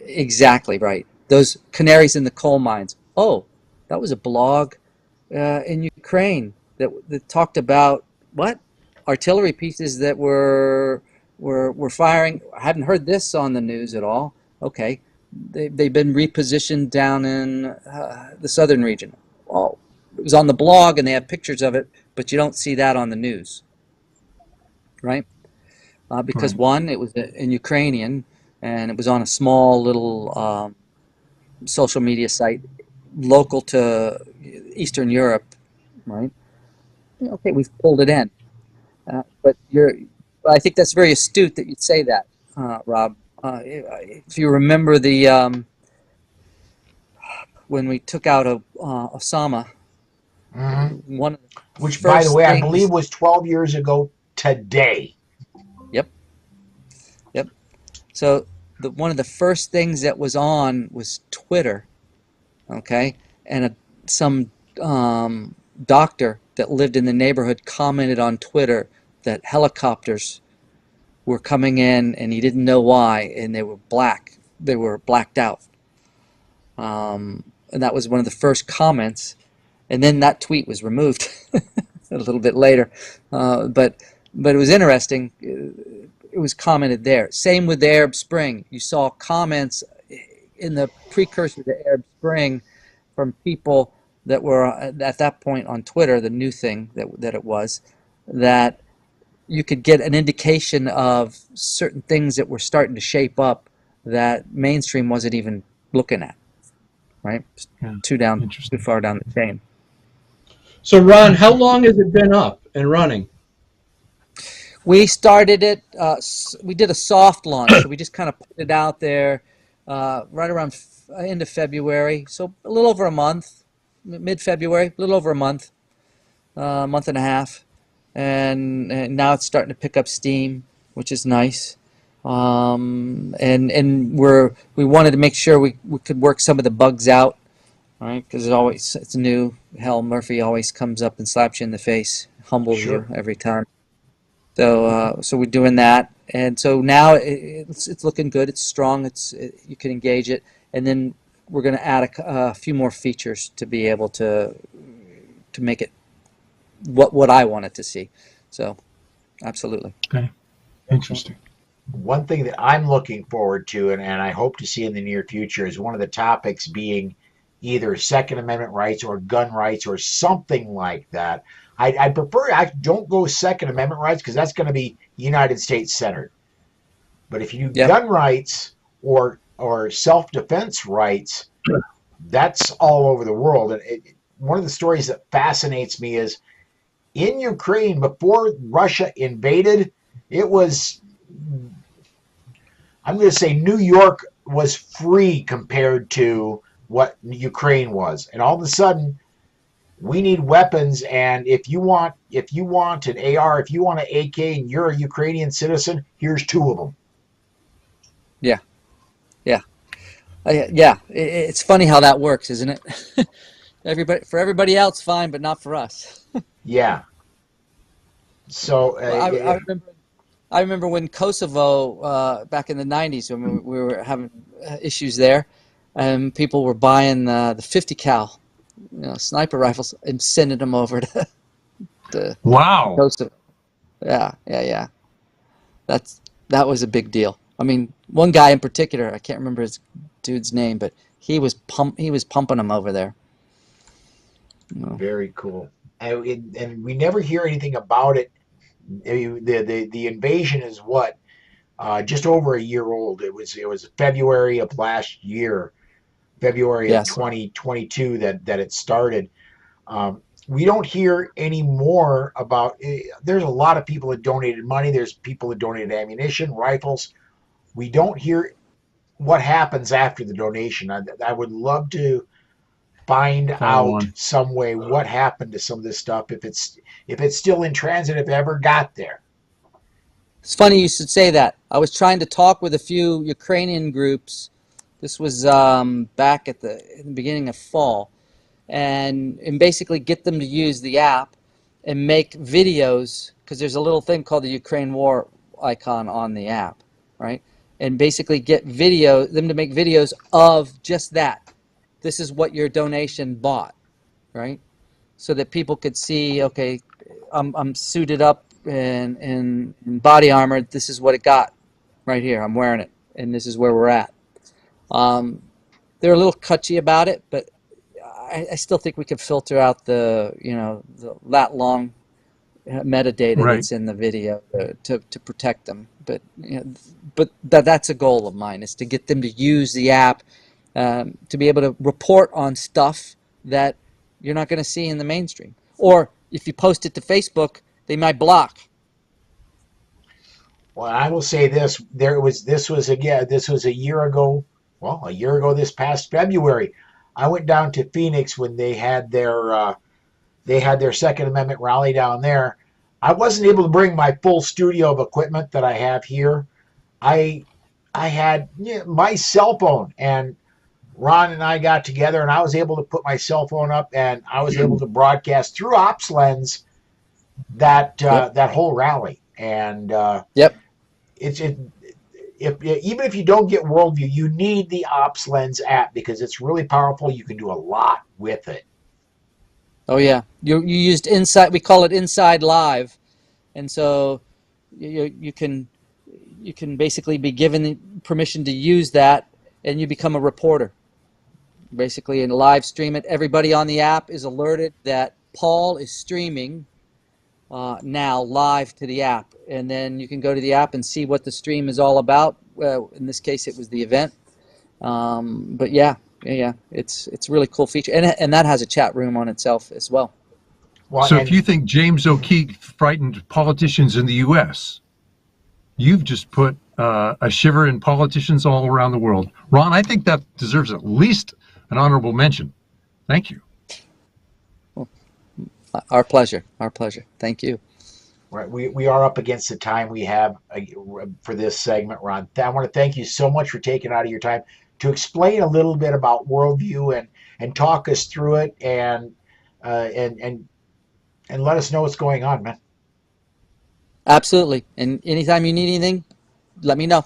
Exactly right. Those canaries in the coal mines. Oh, that was a blog in Ukraine that talked about what? Artillery pieces that were firing. I hadn't heard this on the news at all. Okay. They've been repositioned down in the southern region. Oh, it was on the blog and they have pictures of it, but you don't see that on the news, right? Because one, it was in Ukrainian and it was on a small little social media site local to Eastern Europe, right? Okay, we've pulled it in, but I think that's very astute that you'd say that, Rob. If you remember when we took out Osama, one of the which, by the way, things, I believe was 12 years ago today. Yep. So one of the first things that was on was Twitter, okay, and some doctor that lived in the neighborhood commented on Twitter that helicopters were coming in and he didn't know why, and they were black. They were blacked out. And that was one of the first comments. And then that tweet was removed a little bit later. But it was interesting. It was commented there. Same with the Arab Spring. You saw comments in the precursor to Arab Spring from people that were at that point on Twitter, the new thing that it was, that you could get an indication of certain things that were starting to shape up that mainstream wasn't even looking at, right? Too far down the chain. So, Ron, how long has it been up and running? We started it, we did a soft launch, so we just kind of put it out there right around end of February, so a little over a month, mid-February, a little over a month and a half. And now it's starting to pick up steam, which is nice. And we wanted to make sure we could work some of the bugs out, right? Because it's new. Hell, Murphy always comes up and slaps you in the face, humbles you every time. So we're doing that, and so now it's looking good. It's strong. You can engage it, and then we're going to add a few more features to be able to make it what I wanted to see. So, absolutely. Okay, interesting. One thing that I'm looking forward to, and I hope to see in the near future, is one of the topics being either Second Amendment rights or gun rights or something like that. I prefer I don't go Second Amendment rights because that's going to be United States centered. But if you do gun rights or self-defense rights, that's all over the world. And one of the stories that fascinates me is in Ukraine, before Russia invaded, it was, I'm going to say New York was free compared to what Ukraine was. And all of a sudden, we need weapons, and if you want an AR, if you want an AK, and you're a Ukrainian citizen, here's 2 of them. Yeah. It's funny how that works, isn't it? For everybody else, fine, but not for us. Yeah. So I remember when Kosovo back in the 90s, when we were having issues there, and people were buying the 50 cal. Sniper rifles and sending them over to Kosovo. Yeah. That was a big deal. I mean, one guy in particular, I can't remember his dude's name, but he was pumping them over there. Very cool. And we never hear anything about it. The invasion is what, just over a year old. It was February of last year, February of 2022 that it started. We don't hear any more about. There's a lot of people that donated money. There's people that donated ammunition, rifles. We don't hear what happens after the donation. I would love to find out some way what happened to some of this stuff, if it's still in transit, if it ever got there. It's funny you should say that. I was trying to talk with a few Ukrainian groups. This was back in the beginning of fall, and basically get them to use the app and make videos, because there's a little thing called the Ukraine War icon on the app, right? And basically get them to make videos of just that. This is what your donation bought, right? So that people could see, okay, I'm suited up in body armor. This is what it got right here. I'm wearing it, and this is where we're at. They're a little touchy about it, but I still think we could filter out that long metadata that's in the video to protect them. But that's a goal of mine, is to get them to use the app to be able to report on stuff that you're not going to see in the mainstream. Or if you post it to Facebook, they might block. Well, I will say this: this was a year ago. Well, a year ago this past February, I went down to Phoenix when they had their Second Amendment rally down there. I wasn't able to bring my full studio of equipment that I have here. I had my cell phone, and Ron and I got together, and I was able to put my cell phone up, and I was able to broadcast through OpsLens that whole rally. And even if you don't get Worldview, you need the OpsLens app because it's really powerful. You can do a lot with it. Oh yeah, you used Inside. We call it Inside Live, and so you can basically be given the permission to use that, and you become a reporter. Basically, in live stream it. Everybody on the app is alerted that Paul is streaming now live to the app, and then you can go to the app and see what the stream is all about. In this case, it was the event. But yeah, it's a really cool feature, and that has a chat room on itself as well. So if you think James O'Keefe frightened politicians in the U.S., you've just put a shiver in politicians all around the world. Ron, I think that deserves at least an honorable mention. Thank you. Well, our pleasure. Thank you. Right, we are up against the time we have for this segment, Ron. I want to thank you so much for taking out of your time to explain a little bit about Worldview and talk us through it and let us know what's going on, man. Absolutely. And anytime you need anything, let me know.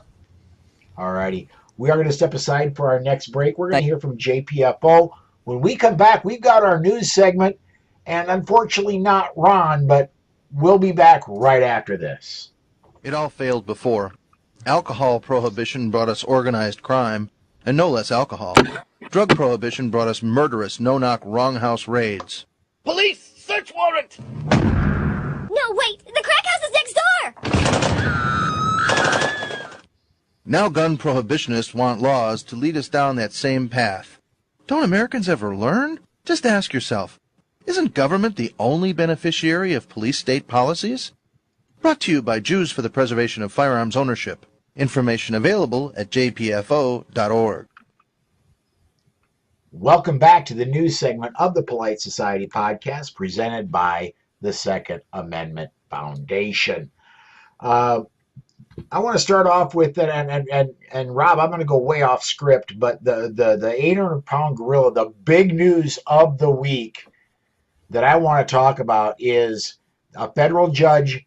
All righty. We are going to step aside for our next break. We're going to hear from JPFO. When we come back, we've got our news segment, and unfortunately not Ron, but we'll be back right after this. It all failed before. Alcohol prohibition brought us organized crime, and no less alcohol. Drug prohibition brought us murderous, no-knock, wrong house raids. Police! Search warrant! No, wait! The crack house is next door! Now gun prohibitionists want laws to lead us down that same path. Don't Americans ever learn? Just ask yourself, isn't government the only beneficiary of police-state policies? Brought to you by Jews for the Preservation of Firearms Ownership. Information available at jpfo.org. Welcome back to the news segment of the Polite Society podcast presented by the Second Amendment Foundation. I want to start off with it, and Rob, I'm going to go way off script, but the 800-pound gorilla, the big news of the week that I want to talk about is a federal judge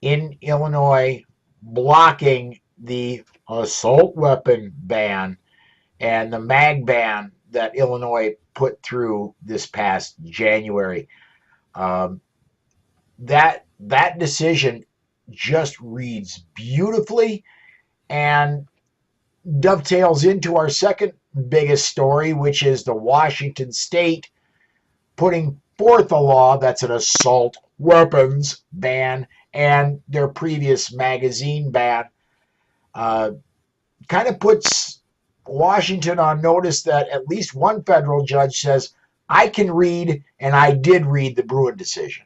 in Illinois blocking the assault weapon ban and the mag ban that Illinois put through this past January. That decision just reads beautifully and dovetails into our second biggest story, which is the Washington State putting forth a law that's an assault weapons ban and their previous magazine ban. kind of puts Washington on notice that at least one federal judge says, I can read, and I did read the Bruen decision.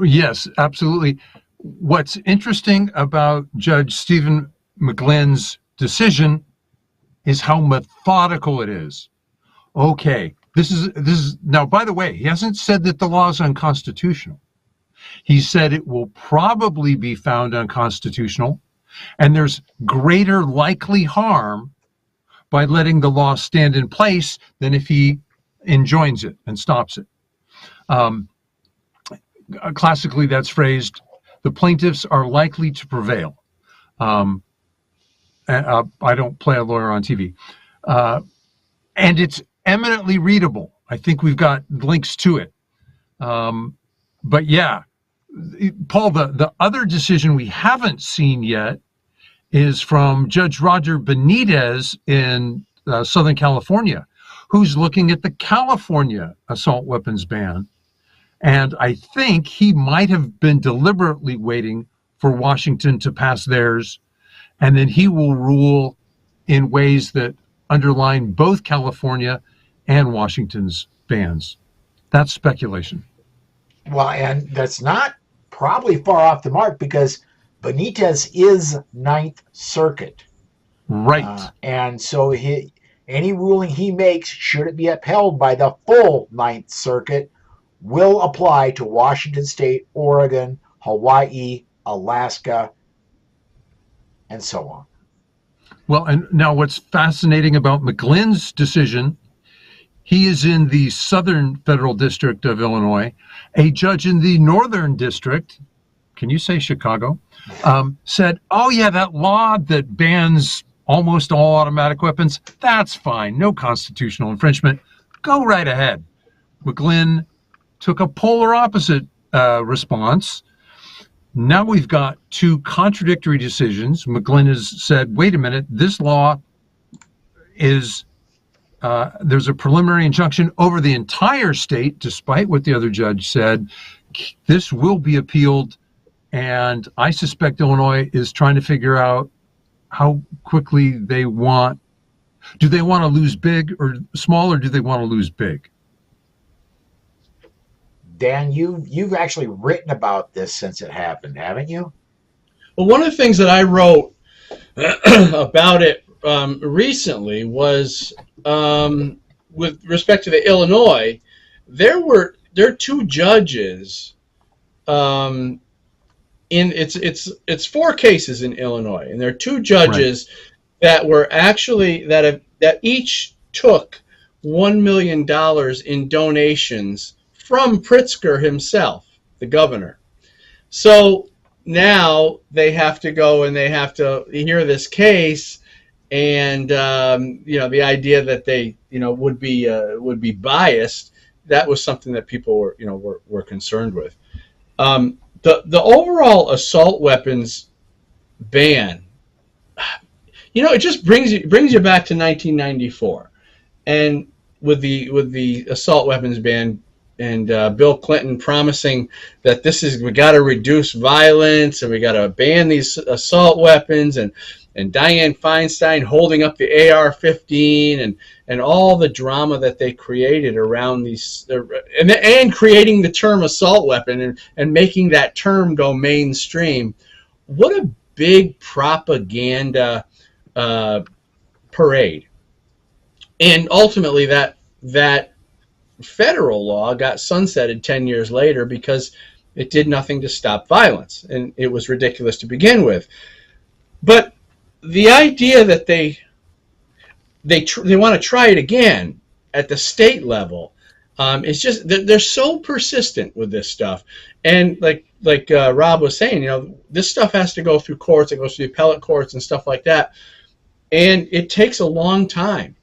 Yes, absolutely. What's interesting about Judge Stephen McGlynn's decision is how methodical it is. Okay, this is now, by the way, he hasn't said that the law is unconstitutional. He said it will probably be found unconstitutional, and there's greater likely harm by letting the law stand in place than if he enjoins it and stops it. Classically, that's phrased, the plaintiffs are likely to prevail. I don't play a lawyer on TV. And it's eminently readable. I think we've got links to it. But yeah, Paul, the other decision we haven't seen yet is from Judge Roger Benitez in Southern California, who's looking at the California assault weapons ban. And I think he might have been deliberately waiting for Washington to pass theirs, and then he will rule in ways that underline both California and Washington's bans. That's speculation. Well, and that's not probably far off the mark because Benitez is Ninth Circuit. Right. And so any ruling he makes, should it be upheld by the full Ninth Circuit, will apply to Washington State, Oregon, Hawaii, Alaska, and so on. Well, and now what's fascinating about McGlynn's decision, he is in the Southern Federal District of Illinois. A judge in the Northern District, can you say Chicago, said, oh yeah, that law that bans almost all automatic weapons, that's fine, no constitutional infringement, go right ahead. McGlynn took a polar opposite response. Now we've got two contradictory decisions. McGlynn has said, wait a minute, this law is, there's a preliminary injunction over the entire state, despite what the other judge said. This will be appealed, and I suspect Illinois is trying to figure out how quickly they want, do they want to lose big or small, or do they want to lose big? Dan, you've actually written about this since it happened, haven't you? Well, one of the things that I wrote about it recently was with respect to the Illinois. There are two judges. It's 4 cases in Illinois, and there are 2 judges that were actually that each took $1 million in donations from Pritzker himself, the governor. So now they have to go and they have to hear this case, and the idea that they would be biased, that was something that people were concerned with. The overall assault weapons ban, it just brings you back to 1994, and with the assault weapons ban. And Bill Clinton promising that we got to reduce violence and we got to ban these assault weapons, and Dianne Feinstein holding up the AR-15 and all the drama that they created around these, and creating the term assault weapon and making that term go mainstream. What a big propaganda parade. And ultimately that federal law got sunsetted 10 years later because it did nothing to stop violence, and it was ridiculous to begin with. But the idea that they want to try it again at the state level, it's just they're so persistent with this stuff. And like Rob was saying, this stuff has to go through courts. It goes through the appellate courts and stuff like that, and it takes a long time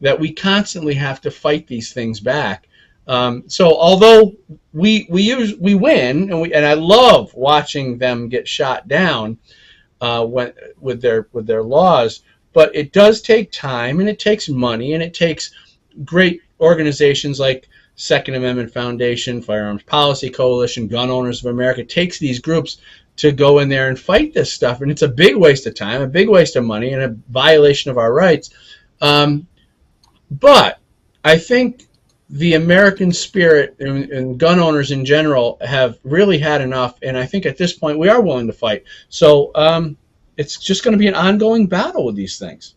that we constantly have to fight these things back. So although we win, and I love watching them get shot down with their laws, but it does take time, and it takes money, and it takes great organizations like Second Amendment Foundation, Firearms Policy Coalition, Gun Owners of America. It takes these groups to go in there and fight this stuff. And it's a big waste of time, a big waste of money, and a violation of our rights. But I think the American spirit and gun owners in general have really had enough. And I think at this point we are willing to fight. So it's just going to be an ongoing battle with these things.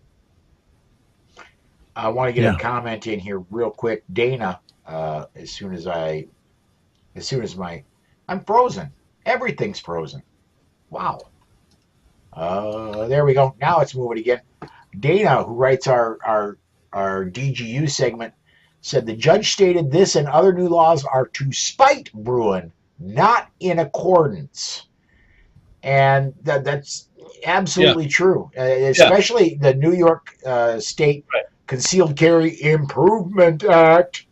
I want to get a comment in here real quick. Dana, as soon as I'm frozen. Everything's frozen. Wow. There we go. Now it's moving again. Dana, who writes our DGU segment, said the judge stated this and other new laws are to spite Bruin, not in accordance. And that's absolutely true, especially the New York State Concealed Carry Improvement Act.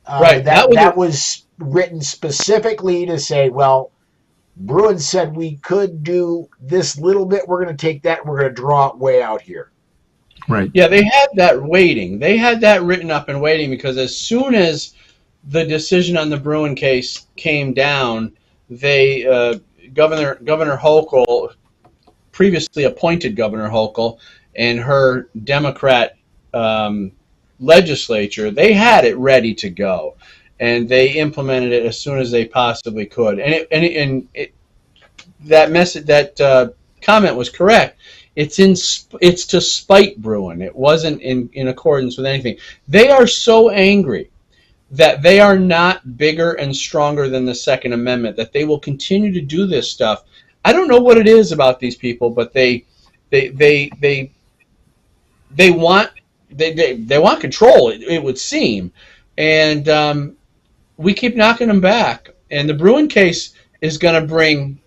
That was written specifically to say, well, Bruin said we could do this little bit. We're going to take that. We're going to draw it way out here. Right. Yeah, they had that waiting. They had that written up and waiting because as soon as the decision on the Bruin case came down, they Governor Hochul, previously appointed Governor Hochul, and her Democrat legislature, they had it ready to go, and they implemented it as soon as they possibly could. And that comment was correct. It's to spite Bruin. It wasn't in accordance with anything. They are so angry that they are not bigger and stronger than the Second Amendment, that they will continue to do this stuff. I don't know what it is about these people, but they want control, it would seem, and we keep knocking them back. And the Bruin case is going to bring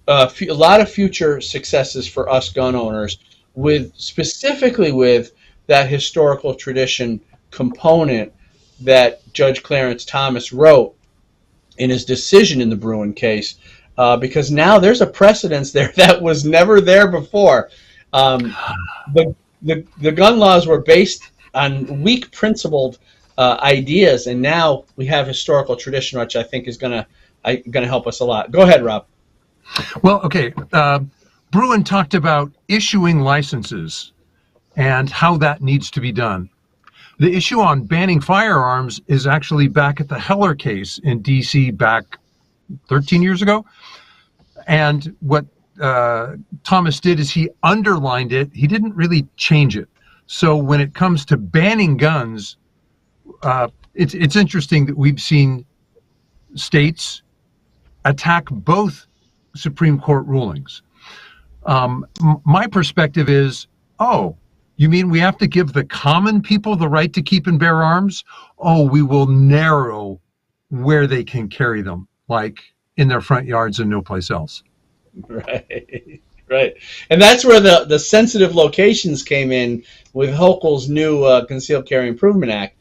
a lot of future successes for us gun owners, specifically with that historical tradition component that Judge Clarence Thomas wrote in his decision in the Bruin case, because now there's a precedence there that was never there before. The gun laws were based on weak principled ideas, and now we have historical tradition, which I think is going to help us a lot. Go ahead, Rob. Well, okay. Bruin talked about issuing licenses and how that needs to be done. The issue on banning firearms is actually back at the Heller case in D.C. back 13 years ago. And what Thomas did is he underlined it. He didn't really change it. So when it comes to banning guns, it's interesting that we've seen states attack both Supreme Court rulings. My perspective is, you mean we have to give the common people the right to keep and bear arms? We will narrow where they can carry them, like in their front yards and no place else. Right. And that's where the sensitive locations came in with Hochul's new Concealed Carry Improvement Act.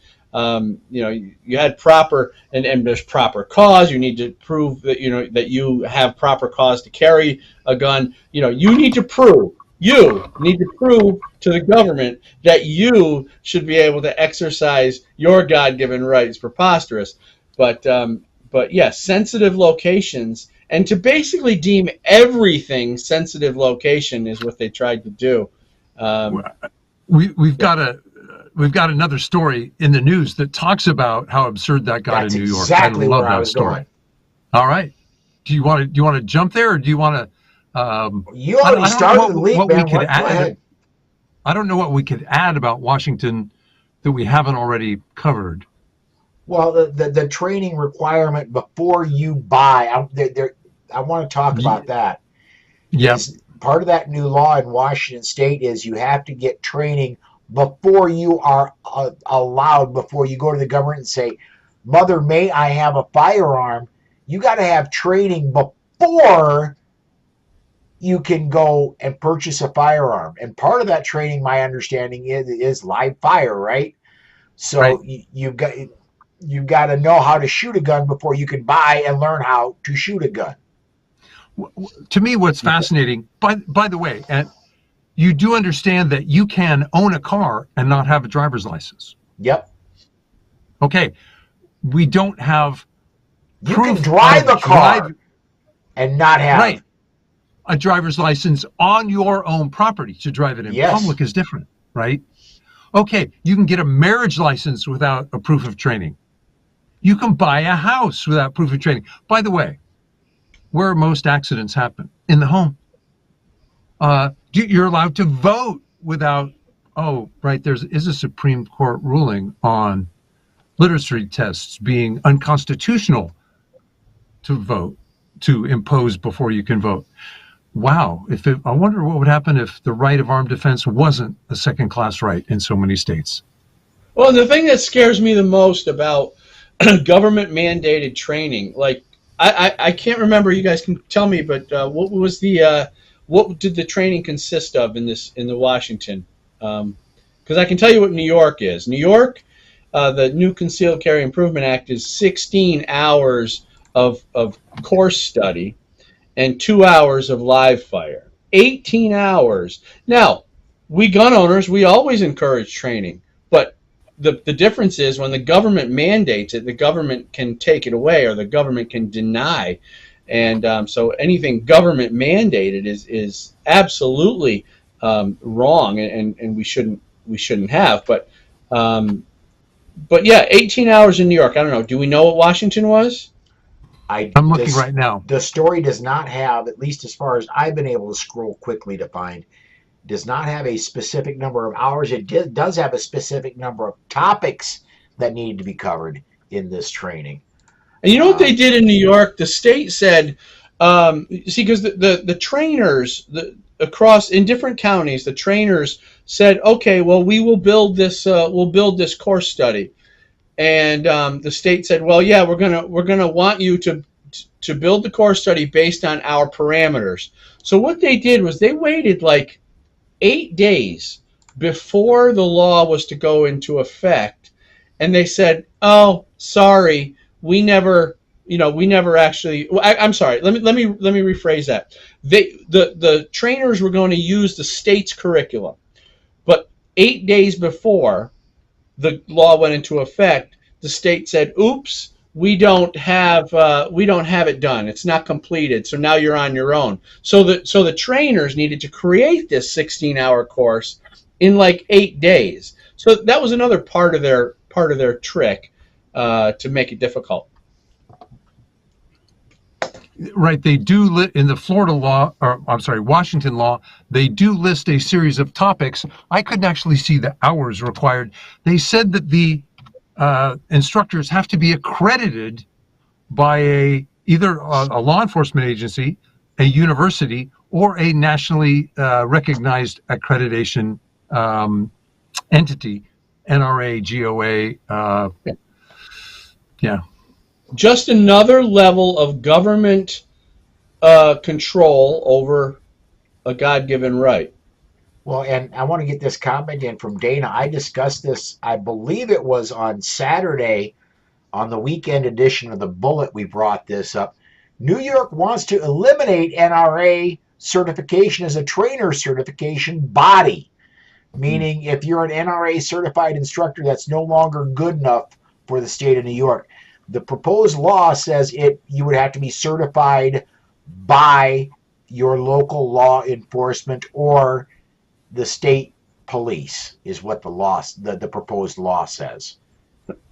You had proper, and there's proper cause. You need to prove that, that you have proper cause to carry a gun. You need to prove to the government that you should be able to exercise your God-given right. It's preposterous. But yes, sensitive locations, and to basically deem everything sensitive location is what they tried to do. We've got another story in the news that talks about how absurd that got in New York. Exactly, I love where I that was story. going. All right. Do you want to jump there, or do you want to? You already started the lead, man. Go ahead. I don't know what we could add about Washington that we haven't already covered. Well, the training requirement before you buy, I want to talk about that. Yes. Part of that new law in Washington State is you have to get training before you are allowed, before you go to the government and say, Mother, may I have a firearm? You got to have training before you can go and purchase a firearm. And part of that training, my understanding is live fire, right? So right. You've got to know how to shoot a gun before you can buy and learn how to shoot a gun. To me, what's fascinating, by the way, and you do understand that you can own a car and not have a driver's license. Yep. Okay. We don't have You can drive a car and not have a driver's license on your own property. To drive it in public is different, right? Okay, you can get a marriage license without a proof of training. You can buy a house without proof of training. By the way, where most accidents happen? In the home. You're allowed to vote without, there is a Supreme Court ruling on literacy tests being unconstitutional to vote, to impose before you can vote. Wow. I wonder what would happen if the right of armed defense wasn't a second-class right in so many states. Well, the thing that scares me the most about government-mandated training, like, I can't remember, you guys can tell me, but what did the training consist of in the Washington? Because I can tell you what New York is. New York, the new Concealed Carry Improvement Act is 16 hours of course study and 2 hours of live fire. 18 hours. Now, we gun owners, we always encourage training, but the difference is when the government mandates it, the government can take it away or the government can deny. And so anything government mandated is absolutely wrong, and we shouldn't have. But yeah, 18 hours in New York. I don't know. Do we know what Washington was? I'm looking right now. The story does not have, at least as far as I've been able to scroll quickly to find, does not have a specific number of hours. It does have a specific number of topics that need to be covered in this training. And you know what they did in New York? The state said, because the trainers across in different counties, the trainers said, okay, well, we will build this. We'll build this course study, and the state said, well, yeah, we're gonna want you to build the course study based on our parameters. So what they did was they waited like 8 days before the law was to go into effect, and they said, oh, sorry. We never actually. Well, I'm sorry. Let me rephrase that. The trainers were going to use the state's curriculum, but 8 days before the law went into effect, the state said, "Oops, we don't have it done. It's not completed. So now you're on your own." So the trainers needed to create this 16-hour course in like 8 days. So that was another part of their trick. To make it difficult. Right, they do in the Florida law, or I'm sorry, Washington law, they do list a series of topics. I couldn't actually see the hours required. They said that the instructors have to be accredited by either a law enforcement agency, a university, or a nationally recognized accreditation entity, NRA, GOA. Yeah. Just another level of government control over a God-given right. Well, and I want to get this comment in from Dana. I discussed this, I believe it was on Saturday, on the weekend edition of The Bullet, we brought this up. New York wants to eliminate NRA certification as a trainer certification body, meaning if you're an NRA certified instructor, that's no longer good enough for the state of New York. The proposed law says you would have to be certified by your local law enforcement or the state police, is what the proposed law says.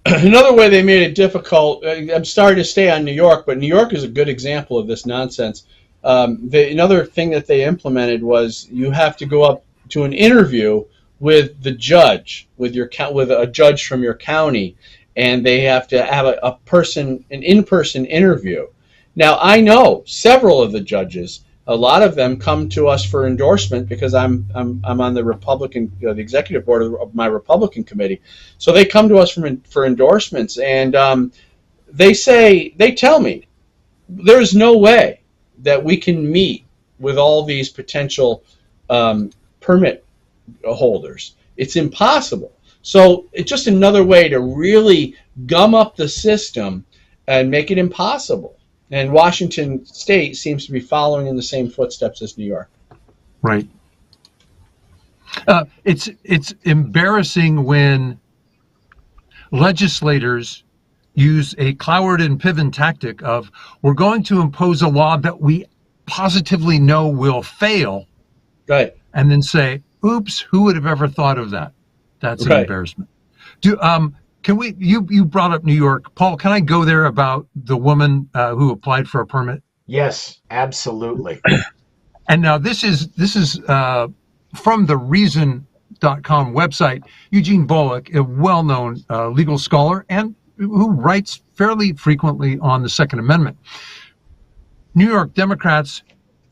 Another way they made it difficult, I'm sorry to stay on New York, but New York is a good example of this nonsense. Another thing that they implemented was you have to go up to an interview with the judge, with a judge from your county, and they have to have an in-person interview. Now, I know several of the judges. A lot of them come to us for endorsement because I'm on the the executive board of my Republican committee. So they come to us for endorsements, and they tell me there's no way that we can meet with all these potential permit holders. It's impossible. So it's just another way to really gum up the system and make it impossible. And Washington State seems to be following in the same footsteps as New York. Right. It's embarrassing when legislators use a Cloward and Piven tactic of, we're going to impose a law that we positively know will fail, right, and then say, "Oops, who would have ever thought of that?" That's an embarrassment. Can we? You brought up New York, Paul. Can I go there about the woman who applied for a permit? Yes, absolutely. And now this is from the Reason.com website. Eugene Bullock, a well-known legal scholar and who writes fairly frequently on the Second Amendment. New York Democrats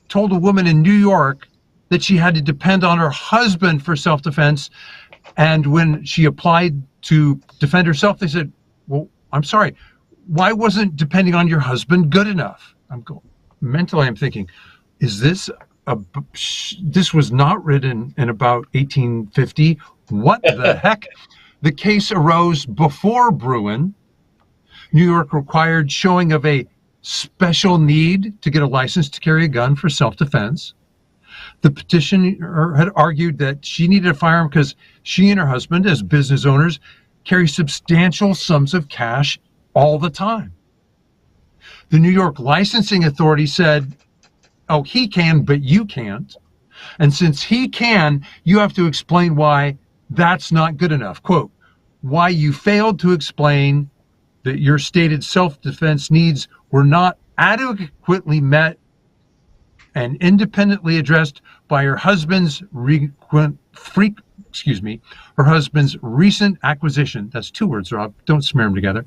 told a woman in New York that she had to depend on her husband for self-defense. And when she applied to defend herself, they said, well, I'm sorry, why wasn't depending on your husband good enough? Mentally, I'm thinking, is this this was not written in about 1850. What the heck? The case arose before Bruin. New York required showing of a special need to get a license to carry a gun for self-defense. The petitioner had argued that she needed a firearm because she and her husband, as business owners, carry substantial sums of cash all the time. The New York licensing authority said, oh, he can, but you can't. And since he can, you have to explain why that's not good enough. Quote, why you failed to explain that your stated self-defense needs were not adequately met and independently addressed by her husband's recent acquisition, that's two words, Rob, don't smear them together,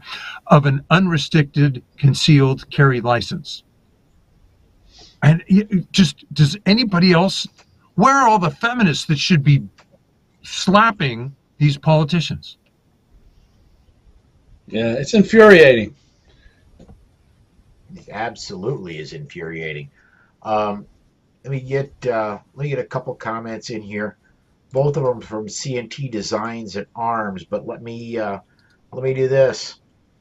of an unrestricted concealed carry license. And just, does anybody else, where are all the feminists that should be slapping these politicians? Yeah, it's infuriating. It absolutely is infuriating. Let me get a couple comments in here. Both of them from C&T Designs and Arms, but let me do this.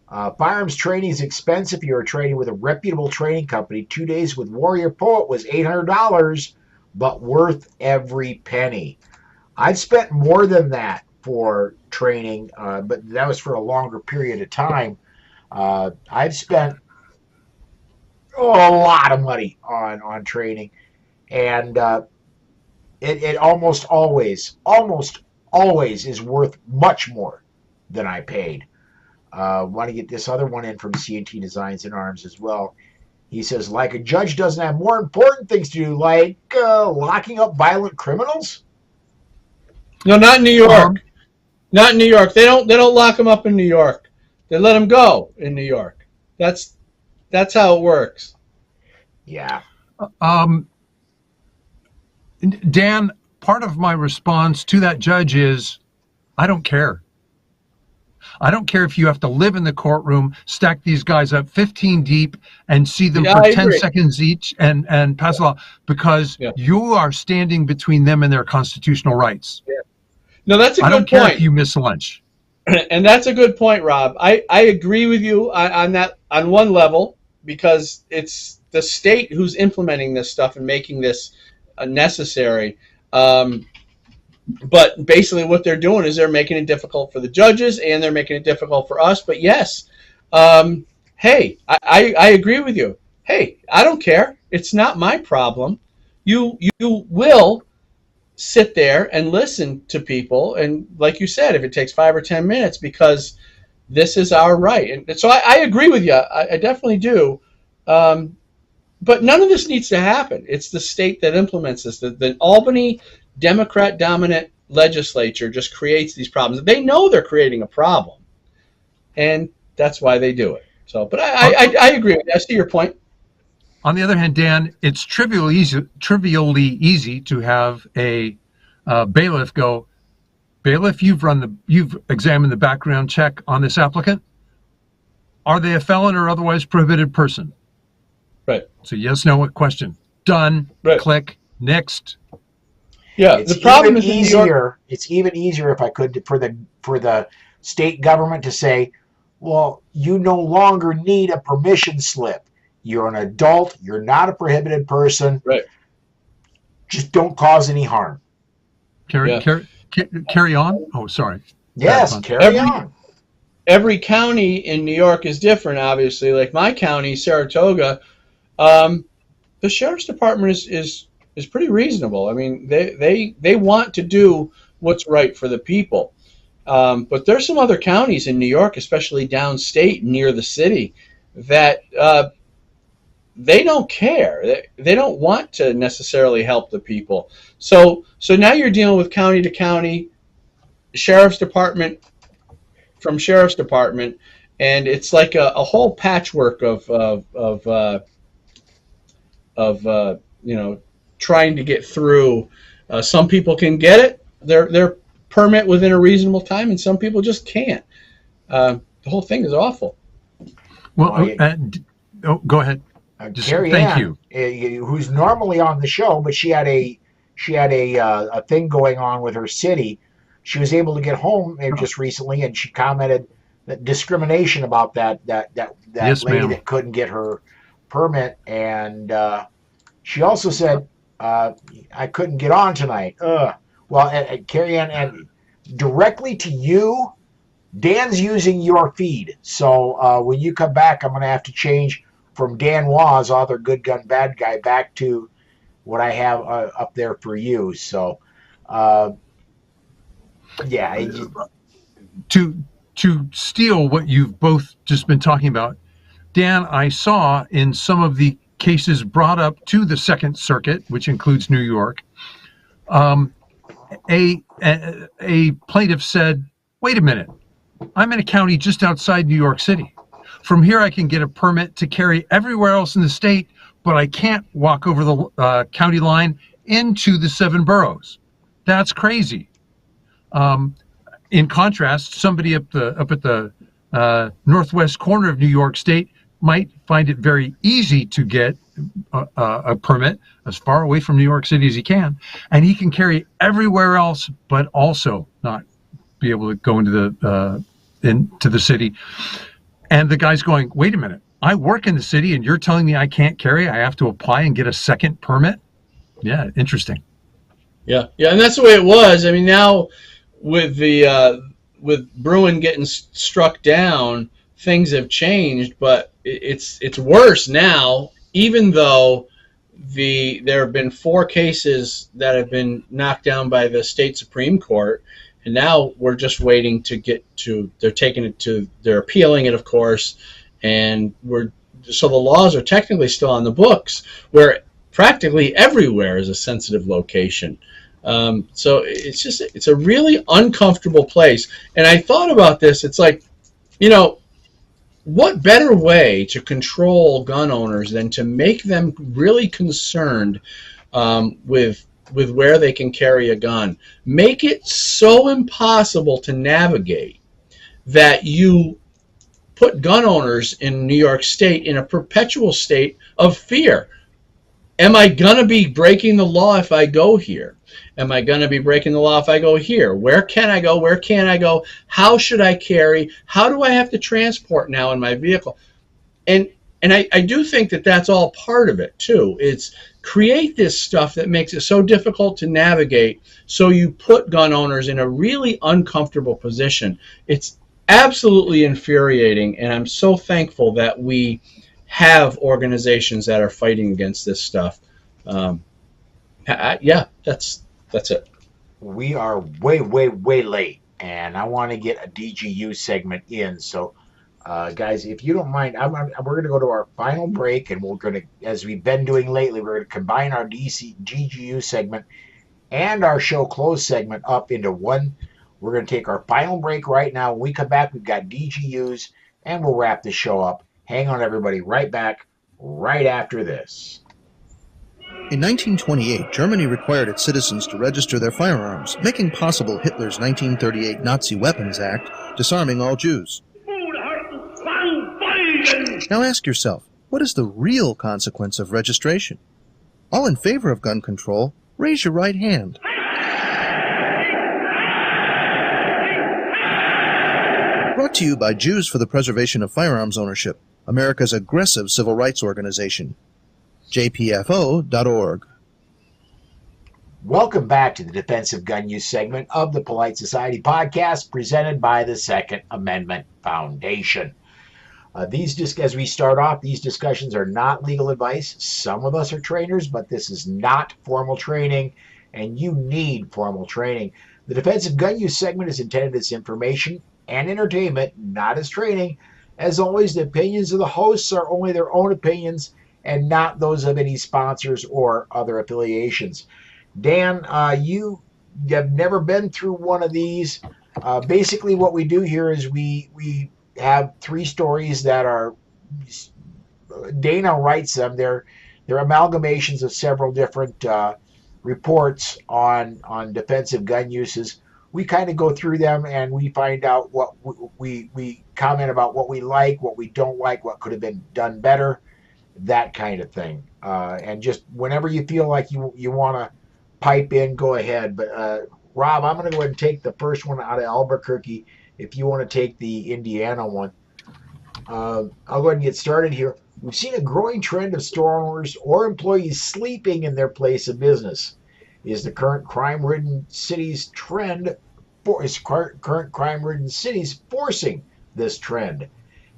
Firearms training is expensive. You are training with a reputable training company. 2 days with Warrior Poet was $800, but worth every penny. I've spent more than that for training, but that was for a longer period of time. I've spent a lot of money on training, and it almost always is worth much more than I paid. Want to get this other one in from C&T Designs and Arms as well. He says, like a judge doesn't have more important things to do, like locking up violent criminals? No, not in New York. Not in New York. They don't lock them up in New York. They let them go in New York. That's how it works. Yeah. Dan, part of my response to that judge is, I don't care. I don't care if you have to live in the courtroom, stack these guys up 15 deep and see them for 10 seconds each and pass a law, because you are standing between them and their constitutional rights. Yeah. No, that's a good point. I don't care if you miss lunch. And that's a good point, Rob. I agree with you on that on one level, because it's the state who's implementing this stuff and making this necessary. But basically what they're doing is they're making it difficult for the judges and they're making it difficult for us. But yes, hey, I agree with you. Hey, I don't care. It's not my problem. You will sit there and listen to people. And like you said, if it takes 5 or 10 minutes, because this is our right. And so I agree with you. I definitely do. But none of this needs to happen. It's the state that implements this. The Albany Democrat-dominant legislature just creates these problems. They know they're creating a problem, and that's why they do it. So, but I agree with you. I see your point. On the other hand, Dan, it's trivially easy to have a bailiff go, bailiff, you've examined the background check on this applicant. Are they a felon or otherwise prohibited person? Right. So yes, no, question. Done. Right. Click. Next. Yeah. It's the problem is easier. It's even easier, if I could, for the state government to say, well, you no longer need a permission slip. You're an adult. You're not a prohibited person. Right. Just don't cause any harm. Carry on. Oh, sorry. Yes, carry on. Every county in New York is different, obviously. Like my county, Saratoga, the sheriff's department is pretty reasonable. I mean, they want to do what's right for the people. But there's some other counties in New York, especially downstate near the city, that they don't care. They don't want to necessarily help the people. So now you're dealing with county to county, sheriff's department from sheriff's department, and it's like a whole patchwork of trying to get through. Some people can get it, their permit within a reasonable time, and some people just can't. The whole thing is awful. Well, go ahead. Carrie Ann, who's normally on the show, but she had a thing going on with her city. She was able to get home just recently, and she commented that discrimination about that Yes, lady ma'am. that couldn't get her permit, and she also said, "I couldn't get on tonight." Well, Carrie Ann, and directly to you, Dan's using your feed, so when you come back, I'm going to have to change from Dan Waz, author Good Gun Bad Guy, back to what I have up there for you. So, yeah. To steal what you've both just been talking about, Dan, I saw in some of the cases brought up to the Second Circuit, which includes New York, a plaintiff said, "Wait a minute, I'm in a county just outside New York City. From here, I can get a permit to carry everywhere else in the state, but I can't walk over the county line into the 7 boroughs. That's crazy." In contrast, somebody up at the northwest corner of New York State might find it very easy to get a permit as far away from New York City as he can, and he can carry everywhere else, but also not be able to go into the city. And the guy's going, "Wait a minute, I work in the city and you're telling me I can't carry? I have to apply and get a second permit?" Yeah, interesting. Yeah, and that's the way it was. I mean, now with with Bruin getting struck down, things have changed, but it's worse now. Even though there have been 4 cases that have been knocked down by the state Supreme Court, and now we're just waiting to get to. They're appealing it, of course, and so the laws are technically still on the books, where practically everywhere is a sensitive location. So it's a really uncomfortable place. And I thought about this. It's like, what better way to control gun owners than to make them really concerned with where they can carry a gun. Make it so impossible to navigate that you put gun owners in New York State in a perpetual state of fear. Am I going to be breaking the law if I go here? Am I going to be breaking the law if I go here? Where can I go? Where can't I go? How should I carry? How do I have to transport now in my vehicle? And I do think that that's all part of it, too. It's create this stuff that makes it so difficult to navigate, so you put gun owners in a really uncomfortable position. It's absolutely infuriating, and I'm so thankful that we have organizations that are fighting against this stuff. Yeah, that's it. We are way late, and I want to get a DGU segment in. So, guys, if you don't mind, we're going to go to our final break, and we're going to, as we've been doing lately, we're going to combine our DGU segment and our show close segment up into one. We're going to take our final break right now. When we come back, we've got DGUs, and we'll wrap the show up. Hang on, everybody. Right back, right after this. In 1928, Germany required its citizens to register their firearms, making possible Hitler's 1938 Nazi Weapons Act, disarming all Jews. Now ask yourself, what is the real consequence of registration? All in favor of gun control, raise your right hand. Brought to you by Jews for the Preservation of Firearms Ownership, America's aggressive civil rights organization. jpfo.org. Welcome back to the Defensive Gun Use segment of the Polite Society podcast, presented by the Second Amendment Foundation. As we start off, these discussions are not legal advice. Some of us are trainers, but this is not formal training, and you need formal training. The defensive gun use segment is intended as information and entertainment, not as training. As always, the opinions of the hosts are only their own opinions and not those of any sponsors or other affiliations. Dan, you have never been through one of these. Basically, what we do here is we have 3 stories that are, Dana writes them. They're amalgamations of several different reports on defensive gun uses. We kind of go through them and we find out what we comment about what we like, what we don't like, what could have been done better, that kind of thing. And just whenever you feel like you want to pipe in, go ahead. But Rob, I'm going to go ahead and take the first one out of Albuquerque. If you want to take the Indiana one, I'll go ahead and get started here. We've seen a growing trend of store owners or employees sleeping in their place of business. Is the current crime-ridden cities forcing this trend?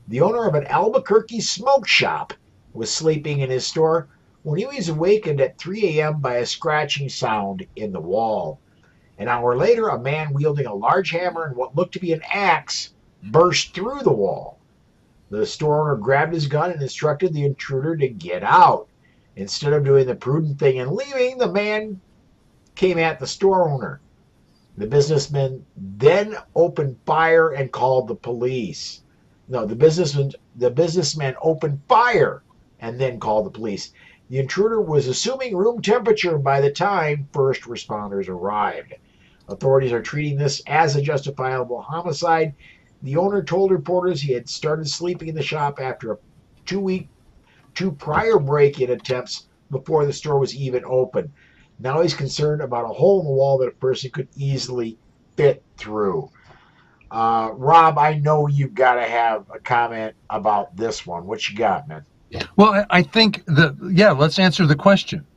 The owner of an Albuquerque smoke shop was sleeping in his store when he was awakened at 3 a.m. by a scratching sound in the wall. An hour later, a man wielding a large hammer and what looked to be an axe burst through the wall. The store owner grabbed his gun and instructed the intruder to get out. Instead of doing the prudent thing and leaving, the man came at the store owner. The businessman then opened fire and called the police. No, the businessman opened fire and then called the police. The intruder was assuming room temperature by the time first responders arrived. Authorities are treating this as a justifiable homicide. The owner told reporters he had started sleeping in the shop after a 2 prior break-in attempts before the store was even open. Now he's concerned about a hole in the wall that a person could easily fit through. Rob, I know you've got to have a comment about this one. What you got, man? Well, I think let's answer the question.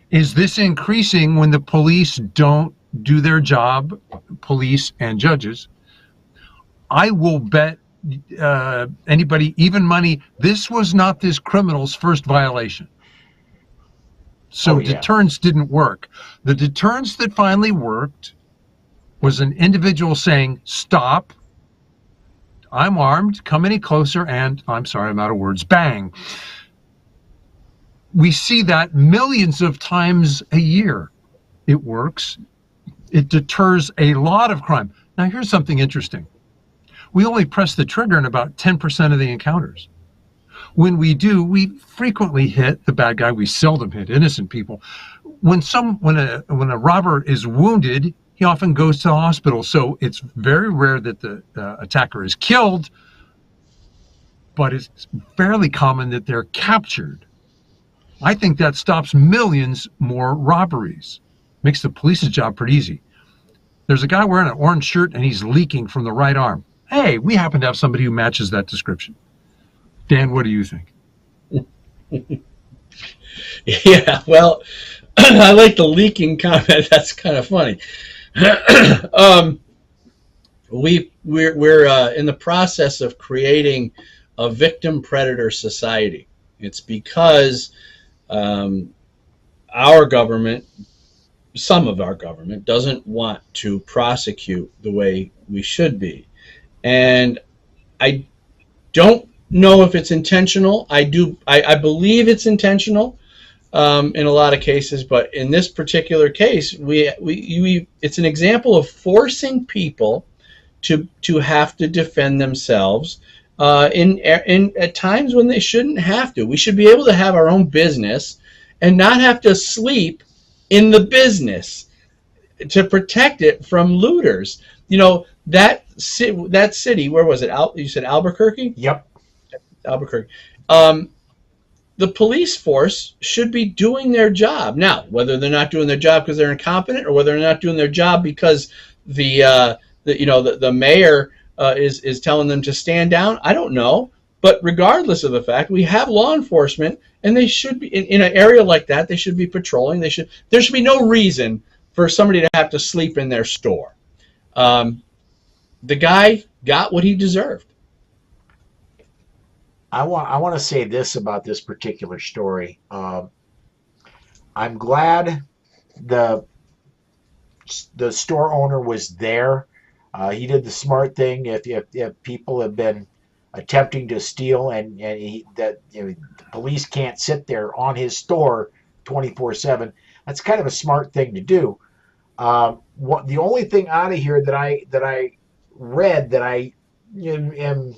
Is this increasing when the police don't do their job, police and judges? I will bet anybody, even money, this was not this criminal's first violation. So deterrence didn't work. The deterrence that finally worked was an individual saying, stop, I'm armed, come any closer, and I'm sorry, I'm out of words, bang. We see that millions of times a year. It works. It deters a lot of crime. Now, here's something interesting. We only press the trigger in about 10% of the encounters. When we do, we frequently hit the bad guy. We seldom hit innocent people. When a robber is wounded, he often goes to the hospital. So it's very rare that the attacker is killed, but it's fairly common that they're captured. I think that stops millions more robberies. Makes the police's job pretty easy. There's a guy wearing an orange shirt and he's leaking from the right arm. Hey, we happen to have somebody who matches that description. Dan, what do you think? Yeah, well, I like the leaking comment. That's kind of funny. We're in the process of creating a victim predator society. It's because our government, some of our government, doesn't want to prosecute the way we should be. And I don't know if it's intentional. I believe it's intentional in a lot of cases, but in this particular case, it's an example of forcing people to have to defend themselves at times when they shouldn't have to. We should be able to have our own business and not have to sleep in the business to protect it from looters. You know, that city, where was it? You said Albuquerque? Yep. Albuquerque. The police force should be doing their job. Now, whether they're not doing their job because they're incompetent or whether they're not doing their job because the mayor is telling them to stand down, I don't know. But regardless of the fact, we have law enforcement, and they should be in an area like that. They should be patrolling. There should be no reason for somebody to have to sleep in their store. The guy got what he deserved. I want to say this about this particular story. I'm glad the store owner was there. He did the smart thing. If people have been attempting to steal the police can't sit there on his store 24/7, that's kind of a smart thing to do. The only thing out of here that I read that I am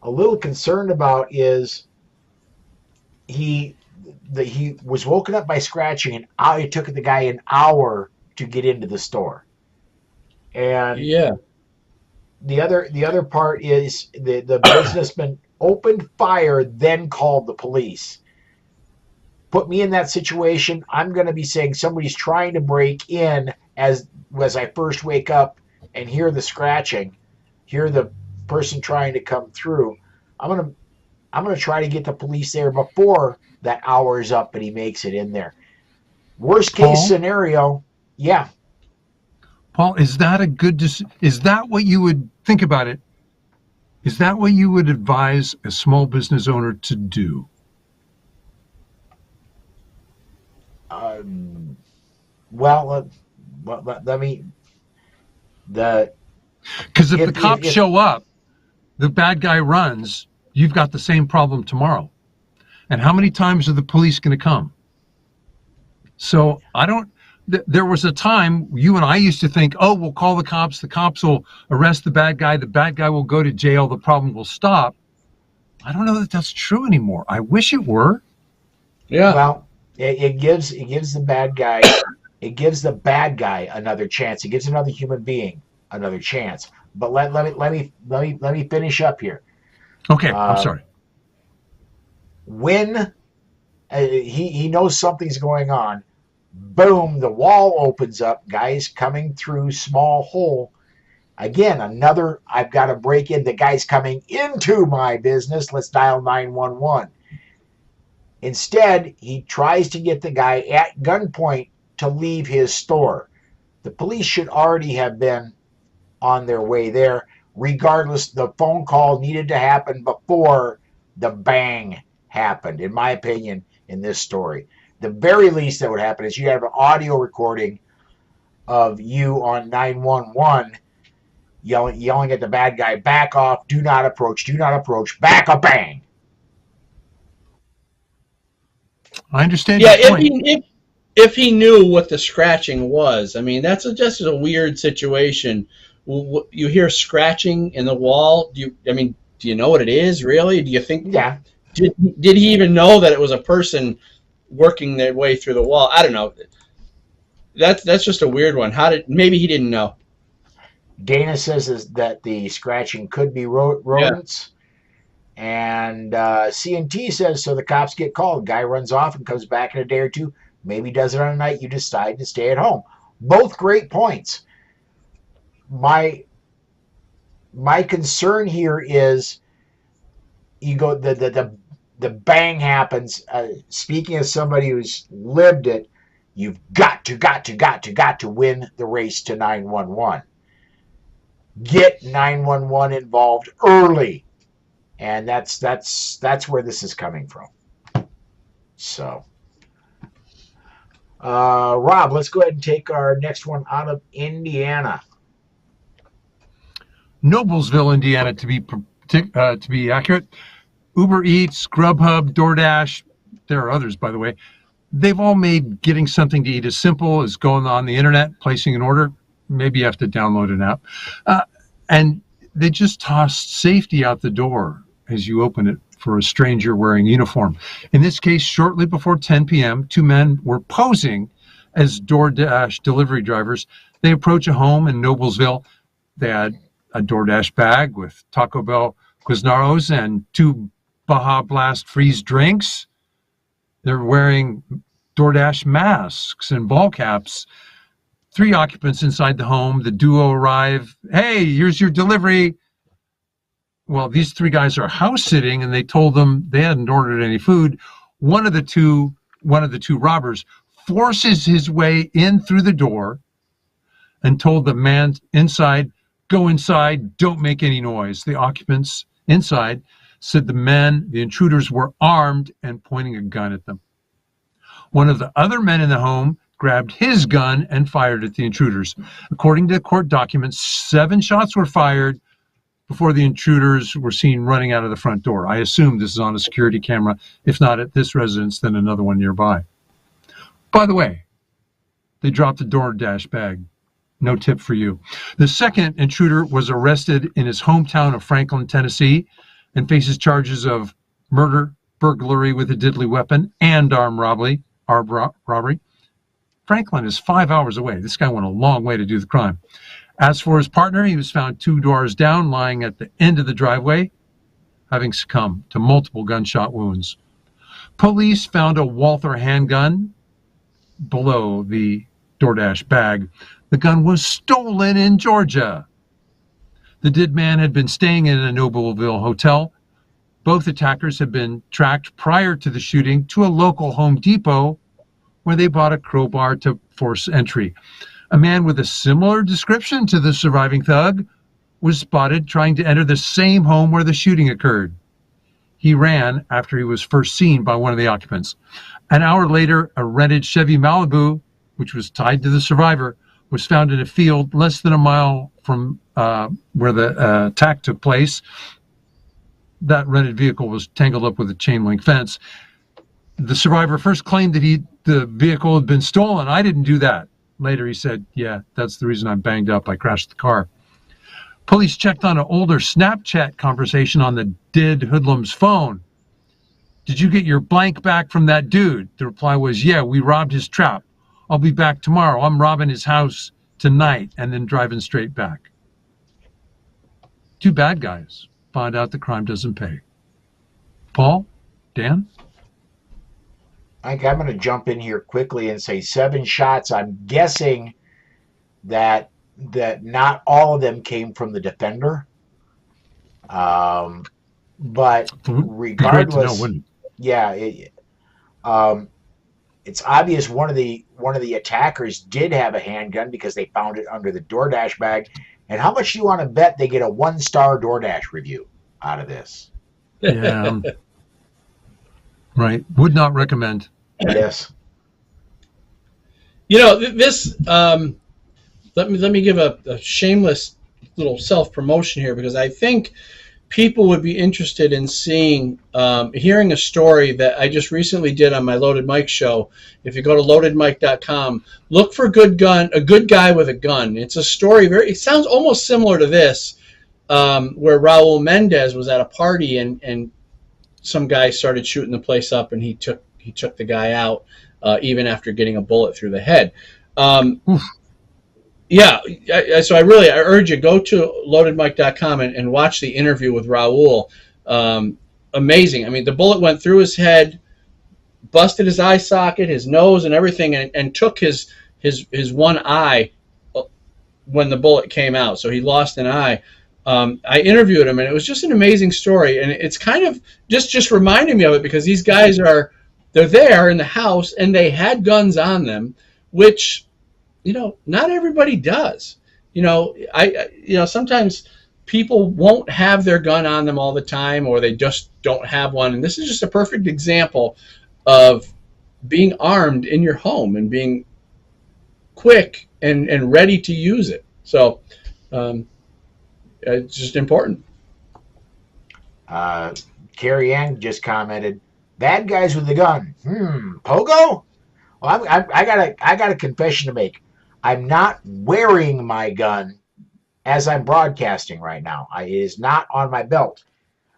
a little concerned about is he was woken up by scratching, and it took the guy an hour to get into the store. And yeah, the other part is the businessman opened fire, then called the police. Put me in that situation, I'm going to be saying somebody's trying to break in as I first wake up and hear the scratching, hear the person trying to come through. I'm gonna try to get the police there before that hour is up and he makes it in there. Worst case scenario, yeah. Paul, is that is that what you would think about it? Is that what you would advise a small business owner to do? Well, let me. Because if the cops show up, the bad guy runs, you've got the same problem tomorrow. And how many times are the police going to come? So there was a time you and I used to think, oh, we'll call the cops will arrest the bad guy will go to jail, the problem will stop. I don't know that that's true anymore. I wish it were. Yeah. Well, it gives the bad guy another chance. It gives another human being another chance. But let me finish up here. Okay, I'm sorry. When he knows something's going on, boom, the wall opens up, guys coming through, small hole. Again, I've got to break in. The guy's coming into my business. Let's dial 911. Instead, he tries to get the guy at gunpoint to leave his store. The police should already have been on their way there. Regardless, the phone call needed to happen before the bang happened, in my opinion, in this story. The very least that would happen is you have an audio recording of you on 911 yelling at the bad guy, back off, do not approach, back a bang. I understand. Yeah, your point. if he knew what the scratching was, I mean, that's just a weird situation. You hear scratching in the wall. Do you know what it is, really? Do you think? Yeah. Did he even know that it was a person working their way through the wall? I don't know. That's just a weird one. Maybe he didn't know. Dana says is that the scratching could be rodents. Yeah. And CNT says, so the cops get called. Guy runs off and comes back in a day or two. Maybe does it on a night. You decide to stay at home. Both great points. My concern here is you go the bang happens. Speaking as somebody who's lived it, you've got to win the race to 911. Get 911 involved early, and that's where this is coming from. So, Rob, let's go ahead and take our next one out of Indiana. Noblesville, Indiana, to be accurate. Uber Eats, Grubhub, DoorDash, there are others, by the way. They've all made getting something to eat as simple as going on the internet, placing an order. Maybe you have to download an app. And they just tossed safety out the door as you open it for a stranger wearing a uniform. In this case, shortly before 10 p.m., two men were posing as DoorDash delivery drivers. They approach a home in Noblesville. They had a DoorDash bag with Taco Bell Quiznaros and 2 Baja Blast freeze drinks. They're wearing DoorDash masks and ball caps. 3 occupants inside the home. The duo arrive. Hey, here's your delivery. Well, these 3 guys are house sitting, and they told them they hadn't ordered any food. One of the two robbers forces his way in through the door and told the man inside, go inside, don't make any noise. The occupants inside said the intruders were armed and pointing a gun at them. One of the other men in the home grabbed his gun and fired at the intruders. According to court documents, 7 shots were fired before the intruders were seen running out of the front door. I assume this is on a security camera. If not at this residence, then another one nearby. By the way, they dropped the DoorDash bag. No tip for you. The second intruder was arrested in his hometown of Franklin, Tennessee, and faces charges of murder, burglary with a deadly weapon, and armed robbery. Franklin is 5 hours away. This guy went a long way to do the crime. As for his partner, he was found 2 doors down, lying at the end of the driveway, having succumbed to multiple gunshot wounds. Police found a Walther handgun below the DoorDash bag. The gun was stolen in Georgia. The dead man had been staying in a Nobleville hotel. Both attackers had been tracked prior to the shooting to a local Home Depot where they bought a crowbar to force entry. A man with a similar description to the surviving thug was spotted trying to enter the same home where the shooting occurred. He ran after he was first seen by one of the occupants. An hour later, a rented Chevy Malibu, which was tied to the survivor, was found in a field less than a mile from where the attack took place. That rented vehicle was tangled up with a chain link fence. The survivor first claimed that the vehicle had been stolen. I didn't do that. Later he said, yeah, that's the reason I'm banged up. I crashed the car. Police checked on an older Snapchat conversation on the dead hoodlum's phone. Did you get your blank back from that dude? The reply was, yeah, we robbed his trap. I'll be back tomorrow. I'm robbing his house tonight and then driving straight back. 2 bad guys find out the crime doesn't pay. Paul? Dan? I think I'm going to jump in here quickly and say 7 shots. I'm guessing that not all of them came from the defender. But regardless, it's obvious one of the attackers did have a handgun because they found it under the DoorDash bag. And how much do you want to bet they get a 1-star DoorDash review out of this? Yeah. Right. Would not recommend. Yes. You know, this, let me give a shameless little self-promotion here, because I think people would be interested in seeing, hearing a story that I just recently did on my Loaded Mike show. If you go to loadedmike.com, look for a good guy with a gun. It's a story, it sounds almost similar to this, where Raul Mendez was at a party and some guy started shooting the place up, and he took the guy out, even after getting a bullet through the head. Yeah, so I urge you, go to loadedmike.com and watch the interview with Raul. Amazing. I mean, the bullet went through his head, busted his eye socket, his nose, and everything, and took his one eye when the bullet came out. So he lost an eye. I interviewed him, and it was just an amazing story. And it's kind of just reminding me of it, because these guys they're there in the house, and they had guns on them, which, you know, not everybody does. You know, sometimes people won't have their gun on them all the time, or they just don't have one. And this is just a perfect example of being armed in your home and being quick and ready to use it. So it's just important. Carrie Ann just commented, "Bad guys with a gun. Pogo? Well, I got a confession to make. I'm not wearing my gun as I'm broadcasting right now. It is not on my belt.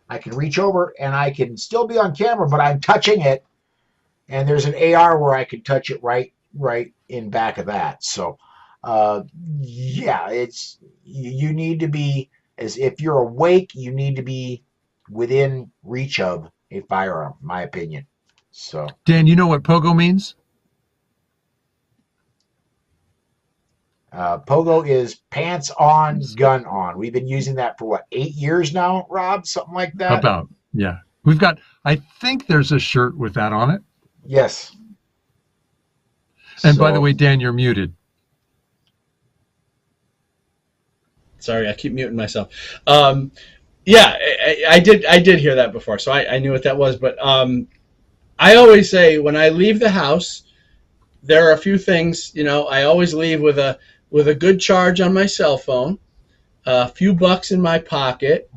I can reach over and I can still be on camera, but I'm touching it, and there's an AR where I can touch it right in back of that. So, yeah, you need to be, as if you're awake, you need to be within reach of a firearm, in my opinion. So, Dan, you know what pogo means? Pogo is pants on, gun on. We've been using that for what, 8 years now, Rob? Something like that? About, yeah. We've got, I think there's a shirt with that on it. Yes. And by the way, Dan, you're muted. Sorry, I keep muting myself. Yeah, I did hear that before, so I knew what that was. But I always say when I leave the house, there are a few things. I always leave with a good charge on my cell phone, a few bucks in my pocket,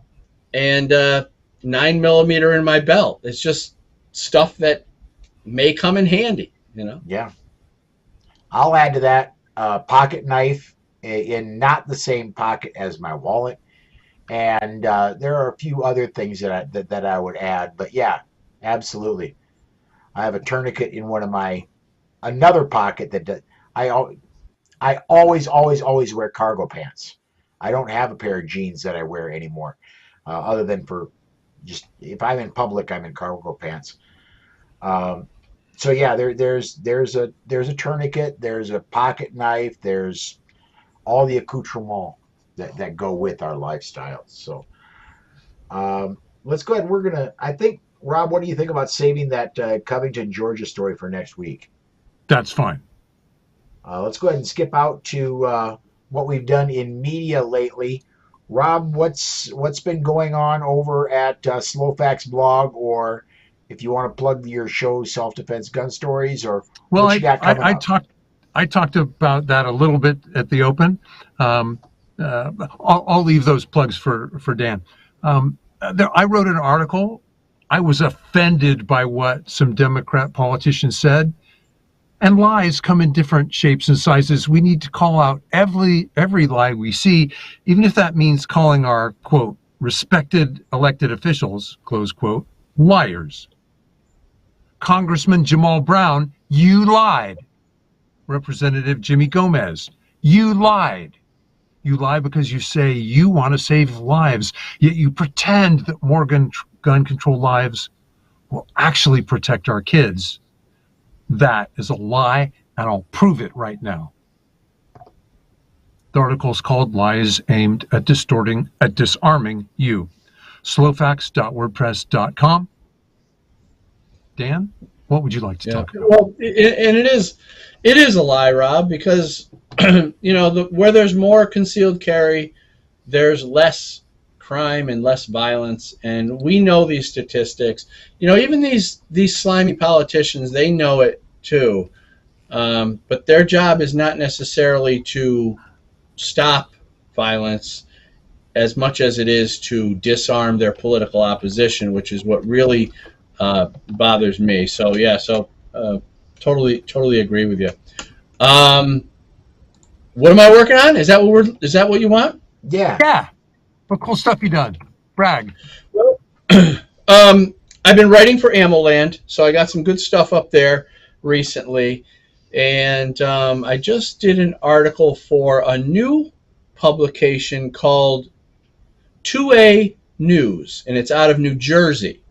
and 9mm in my belt. It's just stuff that may come in handy. Yeah. I'll add to that pocket knife in not the same pocket as my wallet. And there are a few other things that I would add, but yeah, absolutely. I have a tourniquet in another pocket that I always wear cargo pants. I don't have a pair of jeans that I wear anymore, other than for just if I'm in public, I'm in cargo pants. So yeah, there's a tourniquet, there's a pocket knife, there's all the accoutrements that go with our lifestyles. So let's go ahead. I think, Rob, what do you think about saving that Covington, Georgia story for next week? That's fine. Let's go ahead and skip out to what we've done in media lately. Rob, what's been going on over at Slowfax blog, or if you want to plug your show, Self Defense Gun Stories, or well, what you got coming up? I talked about that a little bit at the open. I'll leave those plugs for Dan. I wrote an article. I was offended by what some Democrat politicians said. And lies come in different shapes and sizes. We need to call out every lie we see, even if that means calling our, quote, respected elected officials, close quote, liars. Congressman Jamal Brown, you lied. Representative Jimmy Gomez, you lied. You lie because you say you want to save lives, yet you pretend that more gun control lives will actually protect our kids. That is a lie, and I'll prove it right now. The article is called Lies Aimed at Disarming You. Slowfax.wordpress.com. Dan, what would you like to talk about? Well, and it is a lie, Rob, because where there's more concealed carry, there's less crime and less violence, and we know these statistics. Even these slimy politicians, they know it too, but their job is not necessarily to stop violence as much as it is to disarm their political opposition, which is what really bothers me. So yeah, totally agree with you. What am I working on? Is that what you want? Yeah. What cool stuff you done? Brag. Well, I've been writing for AmmoLand, so I got some good stuff up there recently, and I just did an article for a new publication called 2A News, and it's out of New Jersey.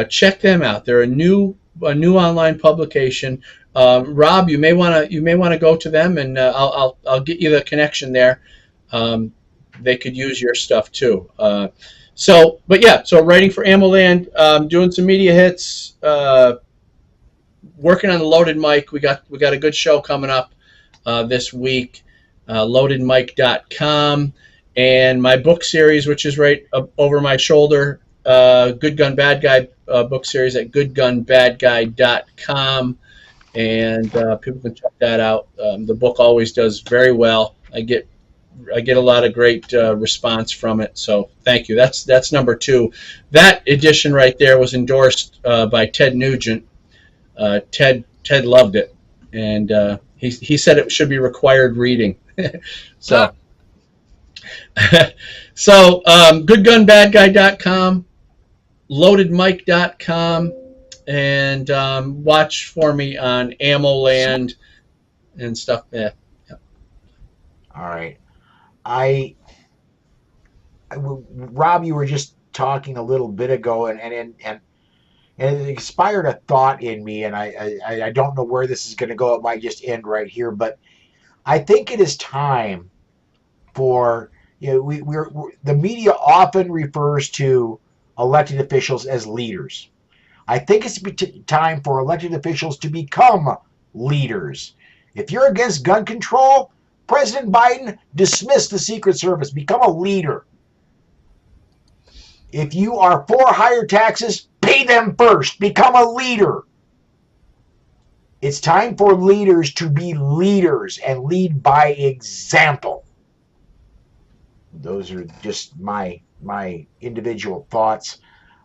Check them out. They're a new online publication. Rob, you may want to go to them, and I'll get you the connection there. They could use your stuff too. So writing for AmmoLand, doing some media hits, working on the Loaded Mic. We got a good show coming up this week. LoadedMic.com, and my book series, which is right over my shoulder. Good Gun Bad Guy book series at goodgunbadguy.com, and people can check that out. The book always does very well. I get a lot of great response from it, so thank you. That's number 2. That edition right there was endorsed by Ted Nugent. Ted loved it, and he said it should be required reading. So goodgunbadguy.com, loadedmic.com, and watch for me on AmmoLand and stuff. Yeah. All right. Rob, you were just talking a little bit ago, and it inspired a thought in me, and I don't know where this is going to go. It might just end right here, but I think it is time for, the media often refers to elected officials as leaders. I think it's time for elected officials to become leaders. If you're against gun control, President Biden, dismiss the Secret Service. Become a leader. If you are for higher taxes, pay them first. Become a leader. It's time for leaders to be leaders and lead by example. Those are just my individual thoughts.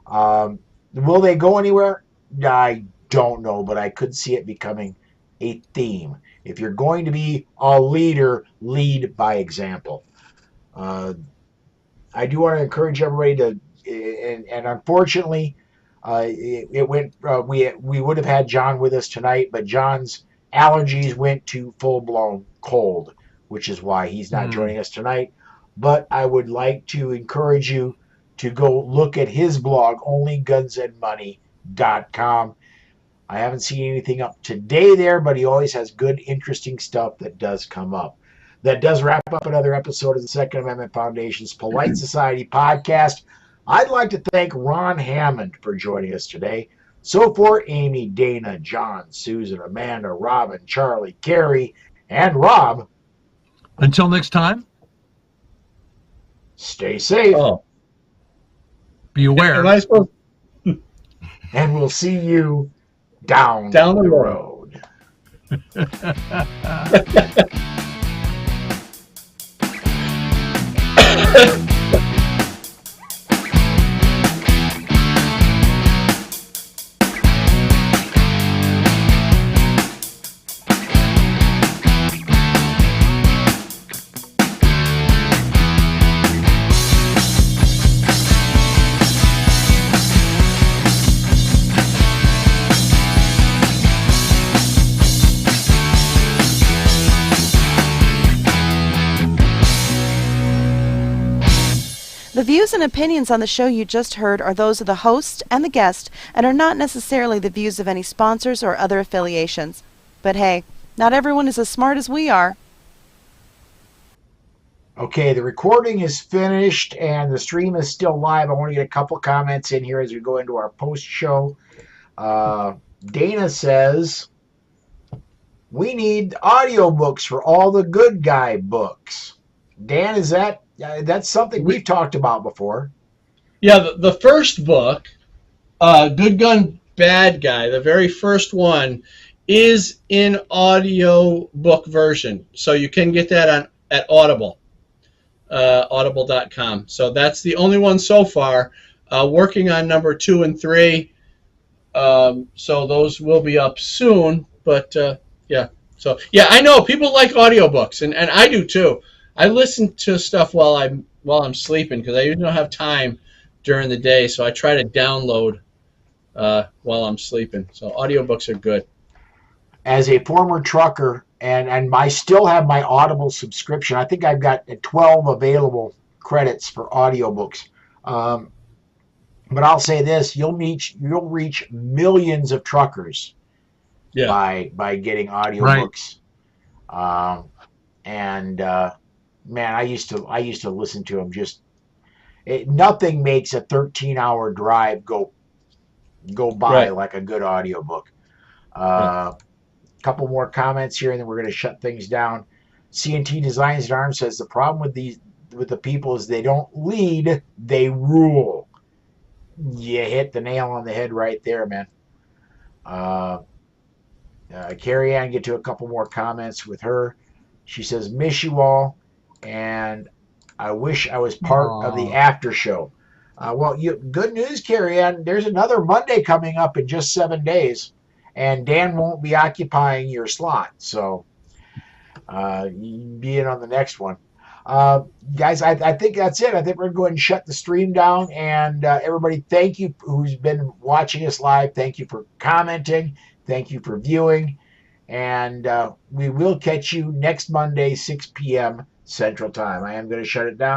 Will they go anywhere? I don't know, but I could see it becoming a theme. If you're going to be a leader, lead by example. I do want to encourage everybody to, and unfortunately, it went. We would have had John with us tonight, but John's allergies went to full-blown cold, which is why he's not joining us tonight. But I would like to encourage you to go look at his blog, onlygunsandmoney.com. I haven't seen anything up today there, but he always has good, interesting stuff that does come up. That does wrap up another episode of the Second Amendment Foundation's Polite Society podcast. I'd like to thank Ron Hammond for joining us today. So for Amy, Dana, John, Susan, Amanda, Robin, Charlie, Carrie, and Rob. Until next time. Stay safe. Be aware. Am I supposed? And we'll see you down the road. The views and opinions on the show you just heard are those of the host and the guest and are not necessarily the views of any sponsors or other affiliations. But hey, not everyone is as smart as we are. Okay, the recording is finished and the stream is still live. I want to get a couple comments in here as we go into our post-show. Dana says, we need audiobooks for all the good guy books. Dan, is that's something we've talked about before? Yeah, the first book, Good Gun, Bad Guy, the very first one, is in audio book version. So you can get that at Audible, audible.com. So that's the only one so far. Working on number 2 and 3. So those will be up soon. But yeah. So yeah, I know people like audiobooks, and I do too. I listen to stuff while I'm sleeping because I usually don't have time during the day, so I try to download while I'm sleeping. So audiobooks are good. As a former trucker, and I still have my Audible subscription. I think I've got 12 available credits for audiobooks. But I'll say this: you'll reach millions of truckers by getting audiobooks. Right. Man, I used to listen to them. Nothing makes a 13-hour drive go by like a good audiobook. Couple more comments here, and then we're going to shut things down. CNT Designs and Arms says the problem with the people is they don't lead, they rule. You hit the nail on the head right there, man. Carrie Ann, get to a couple more comments with her. She says, miss you all, and I wish I was part of the after show. Well, good news, Carrie Ann. There's another Monday coming up in just 7 days, and Dan won't be occupying your slot. So you be in on the next one. Guys, I think that's it. I think we're going to go ahead and shut the stream down. And everybody, thank you who's been watching us live. Thank you for commenting. Thank you for viewing. And we will catch you next Monday, 6 p.m. Central Time. I am going to shut it down.